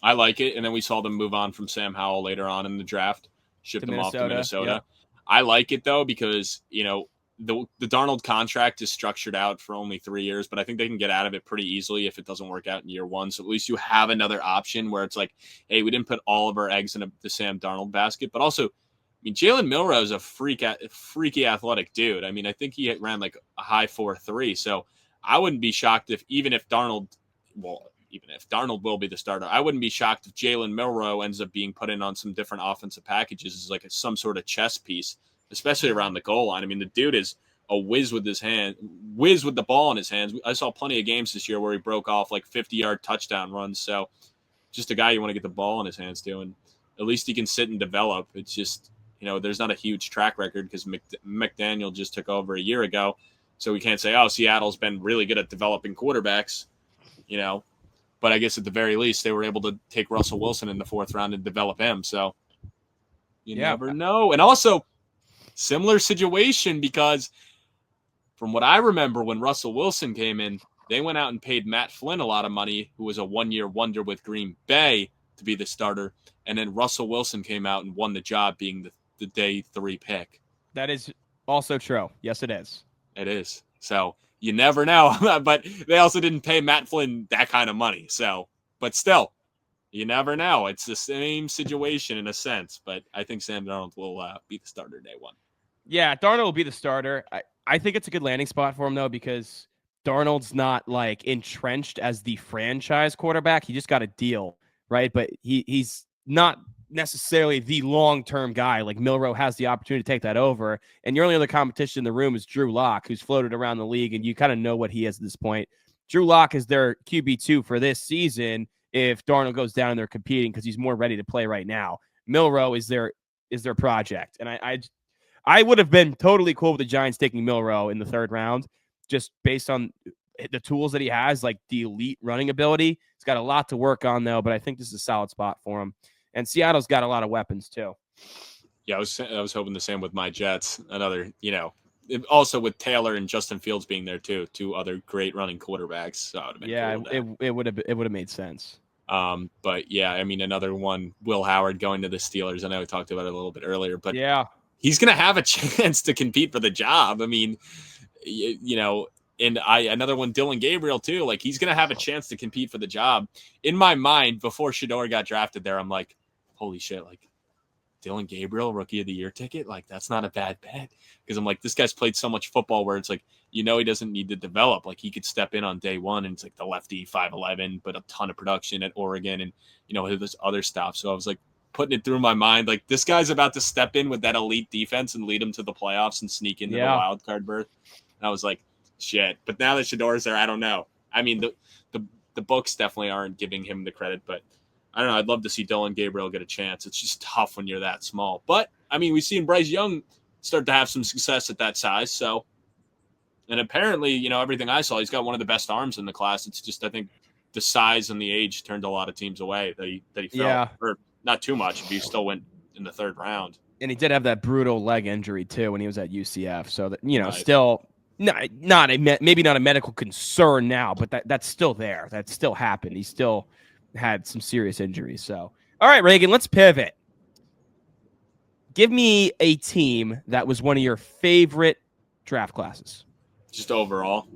I like it. And then we saw them move on from Sam Howell later on in the draft, ship them off to Minnesota. Yeah. I like it, though, because, the Darnold contract is structured out for only 3 years, but I think they can get out of it pretty easily if it doesn't work out in year 1. So at least you have another option where it's like, hey, we didn't put all of our eggs in the Sam Darnold basket. But also, I mean, Jalen Milroe is a freaky athletic dude. I mean, I think he ran like a high 4.3. So I wouldn't be shocked even if Darnold, well, even if Darnold will be the starter, I wouldn't be shocked if Jalen Milroe ends up being put in on some different offensive packages as like some sort of chess piece, especially around the goal line. I mean, the dude is a whiz with the ball in his hands. I saw plenty of games this year where he broke off like 50-yard touchdown runs. So just a guy you want to get the ball in his hands to, and at least he can sit and develop. It's just, there's not a huge track record because McDaniel just took over a year ago. So we can't say, oh, Seattle's been really good at developing quarterbacks, But I guess at the very least, they were able to take Russell Wilson in the 4th round and develop him. So you never know. And also, similar situation because from what I remember when Russell Wilson came in, they went out and paid Matt Flynn a lot of money, who was a one-year wonder with Green Bay, to be the starter. And then Russell Wilson came out and won the job being the day 3 pick. That is also true. Yes, it is. It is. So you never know. But they also didn't pay Matt Flynn that kind of money. So, but still, you never know. It's the same situation in a sense. But I think Sam Darnold will be the starter day 1. Yeah, Darnold will be the starter. I think it's a good landing spot for him, though, because Darnold's not like entrenched as the franchise quarterback. He just got a deal, right? But he's not necessarily the long-term guy. Like Milroe has the opportunity to take that over. And your only other competition in the room is Drew Lock, who's floated around the league, and you kind of know what he is at this point. Drew Lock is their QB2 for this season if Darnold goes down and they're competing because he's more ready to play right now. Milroe is their project. And I would have been totally cool with the Giants taking Milroe in the 3rd round, just based on the tools that he has, like the elite running ability. He's got a lot to work on, though, but I think this is a solid spot for him. And Seattle's got a lot of weapons, too. Yeah, I was hoping the same with my Jets. Another, also with Taylor and Justin Fields being there, too. 2 other great running quarterbacks. So it would have made sense. But, yeah, I mean, another one, Will Howard going to the Steelers. I know we talked about it a little bit earlier, but yeah, he's going to have a chance to compete for the job. I mean, and another one, Dylan Gabriel, too. Like, he's going to have a chance to compete for the job. In my mind, before Shaduer got drafted there, I'm like, holy shit, like, Dylan Gabriel, Rookie of the Year ticket? Like, that's not a bad bet. Because I'm like, this guy's played so much football where it's like, he doesn't need to develop. Like, he could step in on day 1, and it's like the lefty, 5'11", but a ton of production at Oregon and, this other stuff. So I was like, putting it through my mind, like, this guy's about to step in with that elite defense and lead them to the playoffs and sneak into the wild card berth. And I was like, shit. But now that Shaduer's there, I don't know. I mean, the books definitely aren't giving him the credit, but I don't know. I'd love to see Dylan Gabriel get a chance. It's just tough when you're that small. But, I mean, we've seen Bryce Young start to have some success at that size. So, and apparently, everything I saw, he's got one of the best arms in the class. It's just, I think, the size and the age turned a lot of teams away that he felt. Yeah. Or not too much, but he still went in the 3rd round. And he did have that brutal leg injury, too, when he was at UCF. So, that Right. Still maybe not a medical concern now, but that's still there. That still happened. He still had some serious injuries. So, all right, Reagan, let's pivot. Give me a team that was one of your favorite draft classes. Just overall?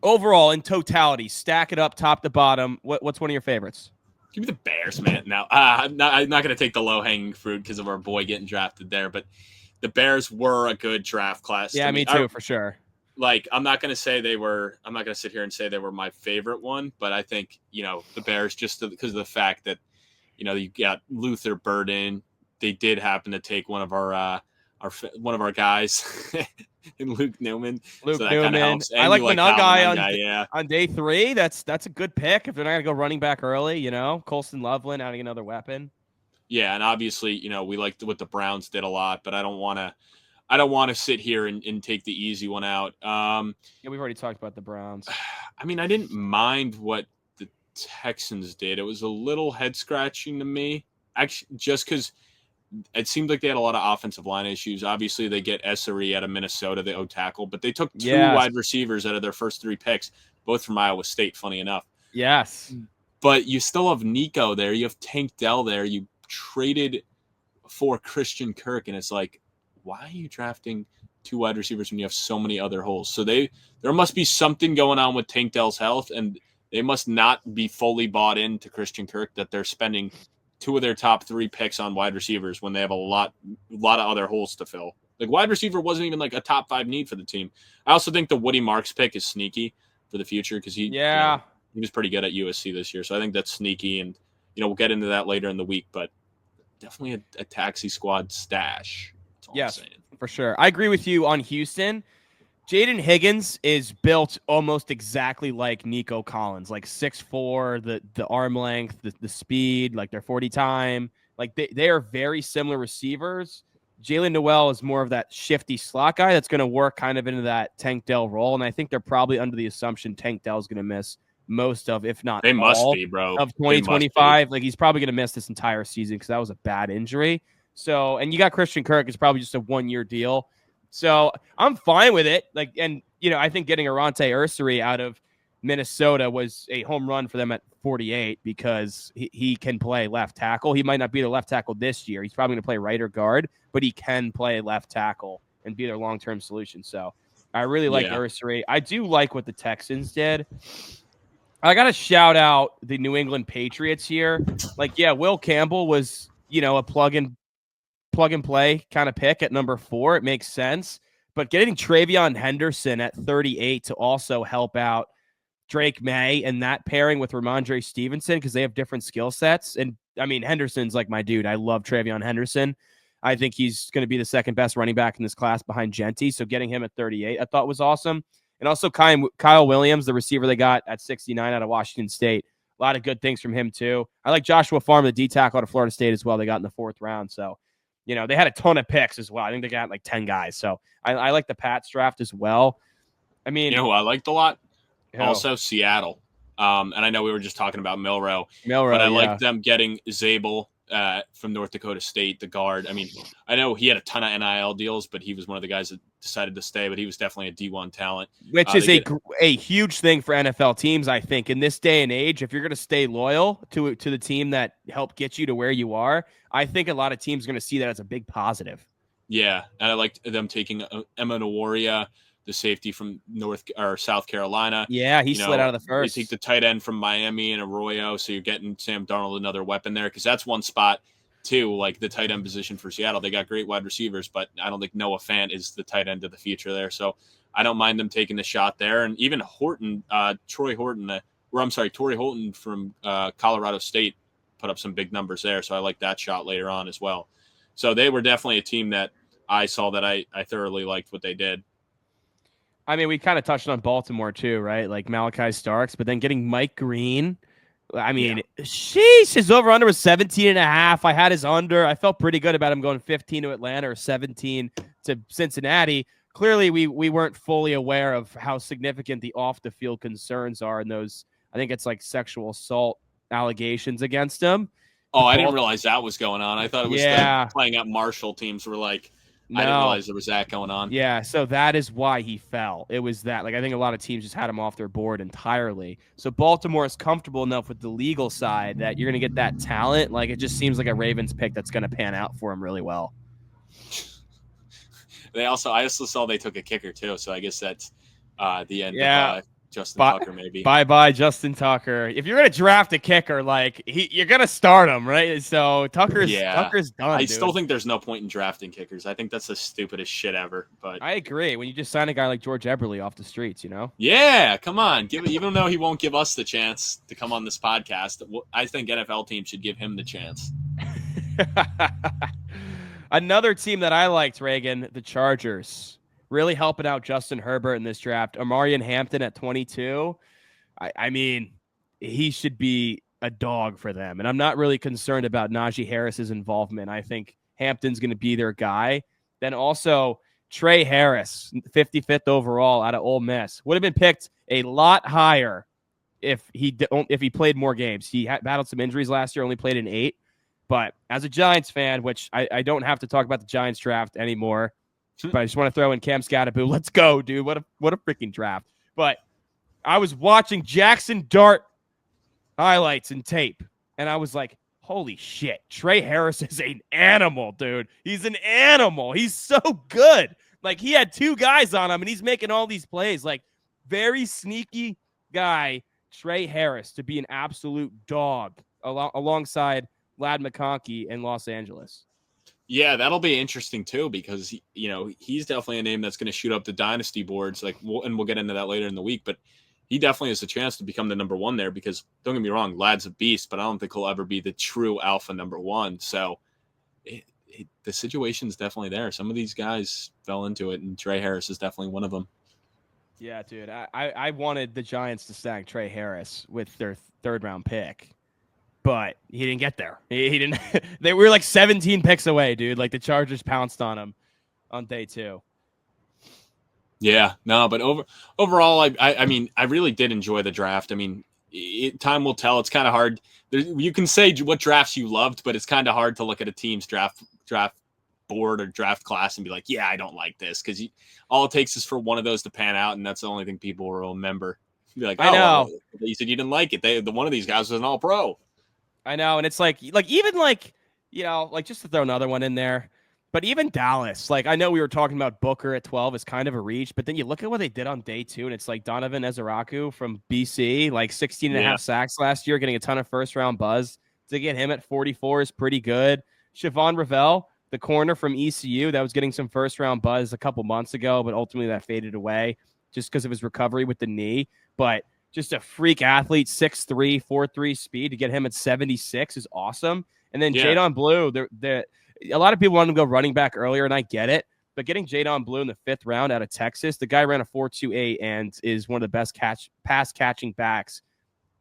Overall, in totality, stack it up top to bottom. What's one of your favorites? Give me the Bears, man. Now, I'm not going to take the low-hanging fruit because of our boy getting drafted there, but the Bears were a good draft class. Yeah, me too, for sure. Like, I'm not going to sit here and say they were my favorite one, but I think, the Bears, just because of the fact that, you got Luther Burden. They did happen to take one of our guys in Luke Newman. Luke so that Newman. helps. I like Manal guy on day 3. That's a good pick if they're not going to go running back early, Colston Loveland adding another weapon. Yeah, and obviously, we liked what the Browns did a lot, but I don't want to sit here and take the easy one out. We've already talked about the Browns. I mean, I didn't mind what the Texans did. It was a little head-scratching to me, actually, just because it seemed like they had a lot of offensive line issues. Obviously, they get Essery out of Minnesota, the O-tackle, but they took 2 wide receivers out of their first 3 picks, both from Iowa State, funny enough. Yes. But you still have Nico there. You have Tank Dell there. You traded for Christian Kirk, and it's like, why are you drafting 2 wide receivers when you have so many other holes? So there must be something going on with Tank Dell's health, and they must not be fully bought into Christian Kirk that they're spending 2 of their top 3 picks on wide receivers when they have a lot of other holes to fill. Like, wide receiver wasn't even like a top 5 need for the team. I also think the Woody Marks pick is sneaky for the future because he He was pretty good at USC this year, so I think that's sneaky, and we'll get into that later in the week, but definitely a taxi squad stash. That's all I'm saying. For sure. I agree with you on Houston. Jaden Higgins is built almost exactly like Nico Collins, like 6'4", the arm length, the speed, like their 40 time. Like they are very similar receivers. Jalen Noel is more of that shifty slot guy that's going to work kind of into that Tank Dell role. And I think they're probably under the assumption Tank Dell is going to miss most of, if not they must all be, bro. of 2025. Like he's probably going to miss this entire season because that was a bad injury. So, and you got Christian Kirk, it's probably just a 1-year deal. So I'm fine with it. Like, and I think getting Arante Ursary out of Minnesota was a home run for them at 48 because he can play left tackle. He might not be the left tackle this year. He's probably going to play right or guard, but he can play left tackle and be their long-term solution. So I really like Ursary. I do like what the Texans did. I got to shout out the New England Patriots here. Like, Will Campbell was, a plug and play kind of pick at number 4. It makes sense. But getting Travion Henderson at 38 to also help out Drake May and that pairing with Ramondre Stevenson because they have different skill sets. And I mean, Henderson's like my dude. I love Travion Henderson. I think he's going to be the second best running back in this class behind Genty. So getting him at 38, I thought was awesome. And also Kyle Williams, the receiver they got at 69 out of Washington State. A lot of good things from him too. I like Joshua Farm, the D tackle out of Florida State as well. They got in the 4th round. So, they had a ton of picks as well. I think they got like 10 guys. So I like the Pats draft as well. I mean, who I liked a lot? Also Seattle. And I know we were just talking about Milroe, but I like them getting Zabel from North Dakota State, the guard. I mean, I know he had a ton of NIL deals, but he was one of the guys that decided to stay, but he was definitely a D1 talent. Which is a huge thing for NFL teams, I think. In this day and age, if you're going to stay loyal to the team that helped get you to where you are, I think a lot of teams are going to see that as a big positive. Yeah, and I liked them taking Emma Nawaria, the safety from South Carolina. Yeah, he slid out of the first. They take the tight end from Miami and Arroyo, so you're getting Sam Darnold another weapon there because that's one spot too, like the tight end position for Seattle. They got great wide receivers, but I don't think Noah Fant is the tight end of the future there. So I don't mind them taking the shot there. And even Torrey Holton from Colorado State put up some big numbers there. So I like that shot later on as well. So they were definitely a team that I saw that I thoroughly liked what they did. I mean, we kind of touched on Baltimore too, right? Like Malachi Starks, but then getting Mike Green. I mean, sheesh, his over-under was 17.5. I had his under. I felt pretty good about him going 15 to Atlanta or 17 to Cincinnati. Clearly, we weren't fully aware of how significant the off-the-field concerns are in those, I think it's like sexual assault allegations against him. Oh, I didn't realize that was going on. I thought it was playing at Marshall teams were like, no. I didn't realize there was that going on. Yeah, so that is why he fell. It was that. Like, I think a lot of teams just had him off their board entirely. So Baltimore is comfortable enough with the legal side that you're going to get that talent. Like, it just seems like a Ravens pick that's going to pan out for him really well. I also saw they took a kicker, too, so I guess that's the end of Justin Tucker, maybe. Bye, Justin Tucker. If you're going to draft a kicker, like you're going to start him, right? So Tucker's done. I still think there's no point in drafting kickers. I think that's the stupidest shit ever. But I agree. When you just sign a guy like George Eberle off the streets, Yeah, come on. Even though he won't give us the chance to come on this podcast, I think NFL teams should give him the chance. Another team that I liked, Reagan, the Chargers. Really helping out Justin Herbert in this draft. Amarian Hampton at 22. I mean, he should be a dog for them. And I'm not really concerned about Najee Harris's involvement. I think Hampton's going to be their guy. Then also Trey Harris, 55th overall out of Ole Miss. Would have been picked a lot higher if he played more games. He battled some injuries last year, only played in 8. But as a Giants fan, which I don't have to talk about the Giants draft anymore, but I just want to throw in Cam Scatteraboo. Let's go, dude. What a freaking draft. But I was watching Jackson Dart highlights and tape, and I was like, holy shit. Trey Harris is an animal, dude. He's an animal. He's so good. Like, he had 2 guys on him, and he's making all these plays. Like, very sneaky guy, Trey Harris, to be an absolute dog alongside Ladd McConkey in Los Angeles. Yeah, that'll be interesting too because he's definitely a name that's going to shoot up the dynasty boards. And we'll get into that later in the week. But he definitely has a chance to become the number one there because, don't get me wrong, Lad's a beast, but I don't think he'll ever be the true alpha number one. So the situation's definitely there. Some of these guys fell into it, and Trey Harris is definitely one of them. Yeah, dude. I wanted the Giants to snag Trey Harris with their third-round pick, but he didn't get there. He didn't. They were like 17 picks away, dude. Like the Chargers pounced on him on day 2. Yeah, no, but overall, I mean, I really did enjoy the draft. I mean, time will tell. It's kind of hard. You can say what drafts you loved, but it's kind of hard to look at a team's draft board or draft class and be like, yeah, I don't like this, because all it takes is for one of those to pan out, and that's the only thing people will remember. Be like, oh, I know. Well, you said you didn't like it. One of these guys was an All-Pro. I know, and it's like even like, you know, like just to throw another one in there. But even Dallas, like I know we were talking about Booker at 12 is kind of a reach, but then you look at what they did on day 2, and it's like Donovan Ezeraku from BC, like 16 and a half sacks last year, getting a ton of first-round buzz. To get him at 44 is pretty good. Siobhan Ravel, the corner from ECU, that was getting some first-round buzz a couple months ago, but ultimately that faded away just because of his recovery with the knee. But just a freak athlete, 6'3", 4'3" speed. To get him at 76 is awesome. And then Jadon Blue, a lot of people wanted to go running back earlier, and I get it. But getting Jadon Blue in the 5th round out of Texas, the guy ran a 4.28 and is one of the best pass-catching backs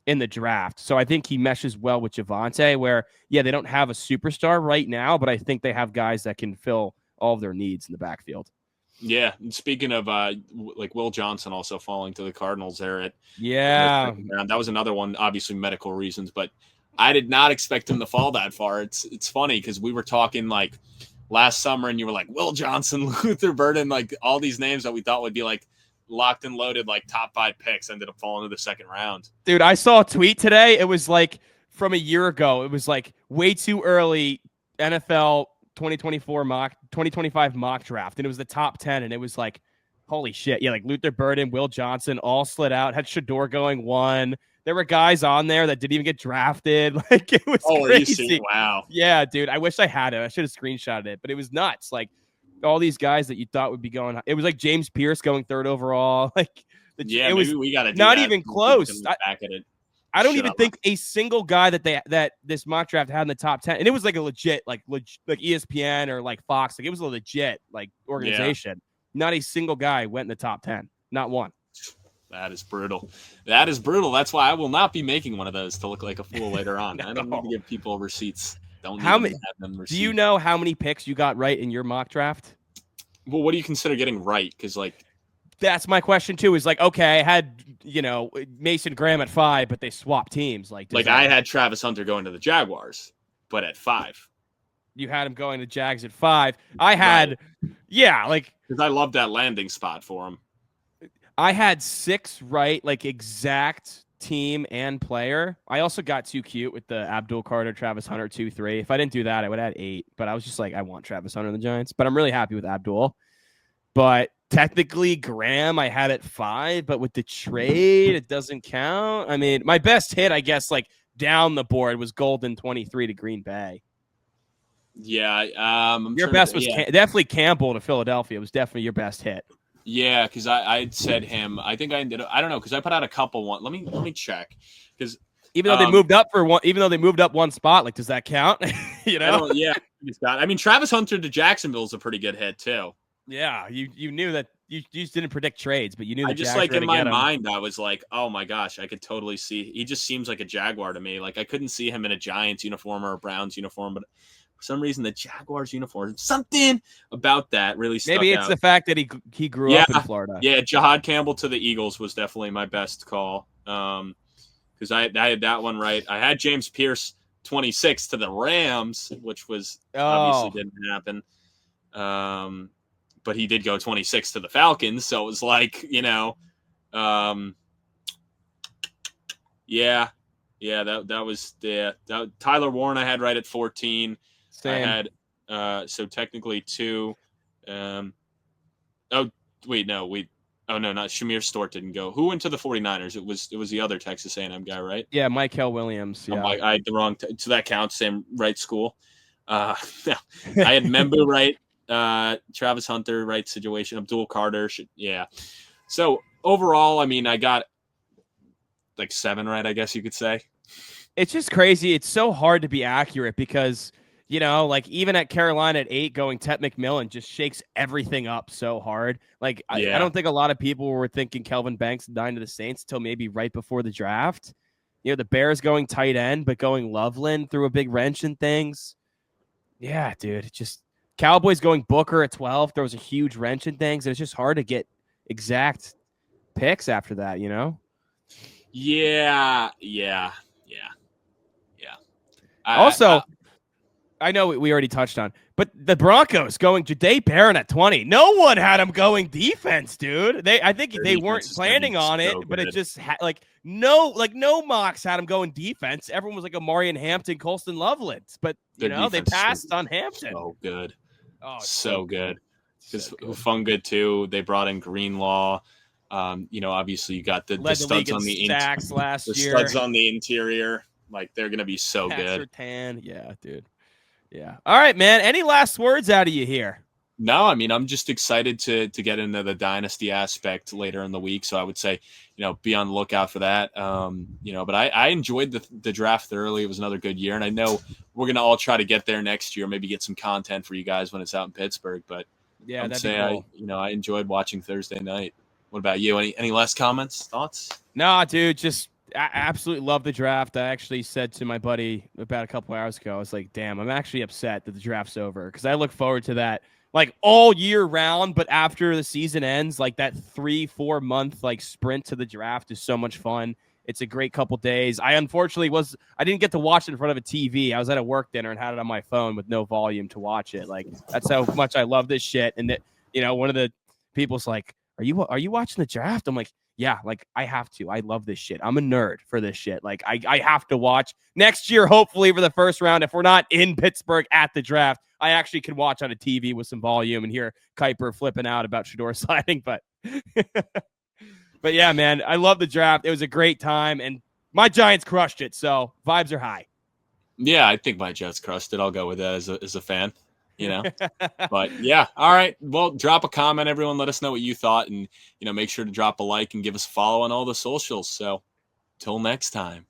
in the draft. So I think he meshes well with Javonte, where, yeah, they don't have a superstar right now, but I think they have guys that can fill all of their needs in the backfield. Yeah, and speaking of like Will Johnson also falling to the Cardinals there at that was another one, obviously medical reasons, but I did not expect him to fall that far. It's funny because we were talking like last summer, and you were like Will Johnson, Luther Burden, like all these names that we thought would be like locked and loaded, like top 5 picks, ended up falling to the 2nd round. Dude, I saw a tweet today. It was like from a year ago. It was like way too early NFL 2025 mock draft, and it was the top 10, and it was like, holy shit. Yeah, like Luther Burden, Will Johnson all slid out, had Shaduer going 1. There were guys on there that didn't even get drafted. Like, it was crazy. Wow. Yeah, dude. I wish I had it. I should have screenshotted it, but it was nuts. Like, all these guys that you thought would be going. It was like James Pierce going 3rd overall. Like, it was we got to not even close. Back at it. I don't even think a single guy that this mock draft had in the top 10, and it was like a legit like ESPN or like Fox. Like, it was a legit like organization. Yeah. Not a single guy went in the top 10. Not one. That is brutal. That's why I will not be making one of those to look like a fool later on. No. I don't need to give people receipts. Do you know how many picks you got right in your mock draft? Well, what do you consider getting right? Because like, that's my question too. Is like, okay, I had Mason Graham at 5, but they swapped teams. Like I had Travis Hunter going to the Jaguars, but at 5. You had him going to Jags at 5. I had, because I love that landing spot for him. I had 6 right, like exact team and player. I also got too cute with the Abdul Carter, Travis Hunter 2-3. If I didn't do that, I would have had 8. But I was just like, I want Travis Hunter in the Giants. But I'm really happy with Abdul. But technically, Graham, I had at 5. But with the trade, it doesn't count. I mean, my best hit, I guess, like down the board was Golden 23 to Green Bay. Yeah. Your best was definitely Campbell to Philadelphia. It was definitely your best hit. Yeah, because I'd said him. I think I ended up. I don't know, because I put out a couple one. Let me check. Because even though they moved up one spot, like, does that count? I mean, Travis Hunter to Jacksonville is a pretty good hit too. Yeah, you knew that. You just didn't predict trades, but you knew. I just like in my mind, I was like, oh my gosh, I could totally see. He just seems like a Jaguar to me. Like, I couldn't see him in a Giants uniform or a Browns uniform, but for some reason, the Jaguars uniform, something about that really stuck out. Maybe it's the fact that he grew up in Florida. Yeah, Jiad Campbell to the Eagles was definitely my best call. Because I had that one right. I had James Pierce 26 to the Rams, which was obviously didn't happen. But he did go 26 to the Falcons, so it was like, that was Tyler Warren I had right at 14. Same. I had so technically 2. Not Shamir Stewart didn't go. Who went to the 49ers? It was the other Texas A&M guy, right? Yeah, Michael Williams. Yeah, I had the wrong. So that counts. Same right school. I had Mebou right. Travis Hunter right situation. Abdul Carter. So overall, I mean, I got like 7 right, I guess you could say. It's just crazy. It's so hard to be accurate because, like even at Carolina at 8, going Tet McMillan just shakes everything up so hard. Like, I don't think a lot of people were thinking Kelvin Banks 9 to the Saints until maybe right before the draft. The Bears going tight end, but going Loveland threw a big wrench in things. Yeah, dude. It just Cowboys going Booker at 12 throws a huge wrench in things. And it's just hard to get exact picks after that, Yeah. Also, I know we already touched on, but the Broncos going Ja'Day Barron at 20. No one had him going defense, dude. I think they weren't planning on it, but it just no mocks had him going defense. Everyone was like Amari and Hampton, Colston Loveland, but they passed on Hampton. So good. Oh, so good. Because Funga too. They brought in Greenlaw. Obviously you got the studs on the sacks last year. Studs on the interior. Like they're gonna be so good. Yeah, dude. Yeah. All right, man. Any last words out of you here? No, I mean, I'm just excited to get into the dynasty aspect later in the week. So I would say, be on the lookout for that. But I enjoyed the draft thoroughly. It was another good year. And I know we're going to all try to get there next year, maybe get some content for you guys when it's out in Pittsburgh. But yeah, I'd say cool. I enjoyed watching Thursday night. What about you? Any last comments, thoughts? No, dude, I absolutely love the draft. I actually said to my buddy about a couple hours ago, I was like, damn, I'm actually upset that the draft's over because I look forward to that like all year round. But after the season ends, like that 3-4 month like sprint to the draft is so much fun. It's a great couple days. I didn't get to watch it in front of a TV. I was at a work dinner and had it on my phone with no volume to watch it. Like that's how much I love this shit. And that, one of the people's like, are you watching the draft? I'm like, yeah, like I have to. I love this shit. I'm a nerd for this shit. Like I have to watch next year, hopefully for the first round. If we're not in Pittsburgh at the draft, I actually can watch on a TV with some volume and hear Kiper flipping out about Shaduer sliding. But but yeah, man, I love the draft. It was a great time, and my Giants crushed it. So vibes are high. Yeah, I think my Jets crushed it. I'll go with that as a fan. But yeah, all right. Well, drop a comment, everyone. Let us know what you thought, and make sure to drop a like and give us a follow on all the socials. So till next time.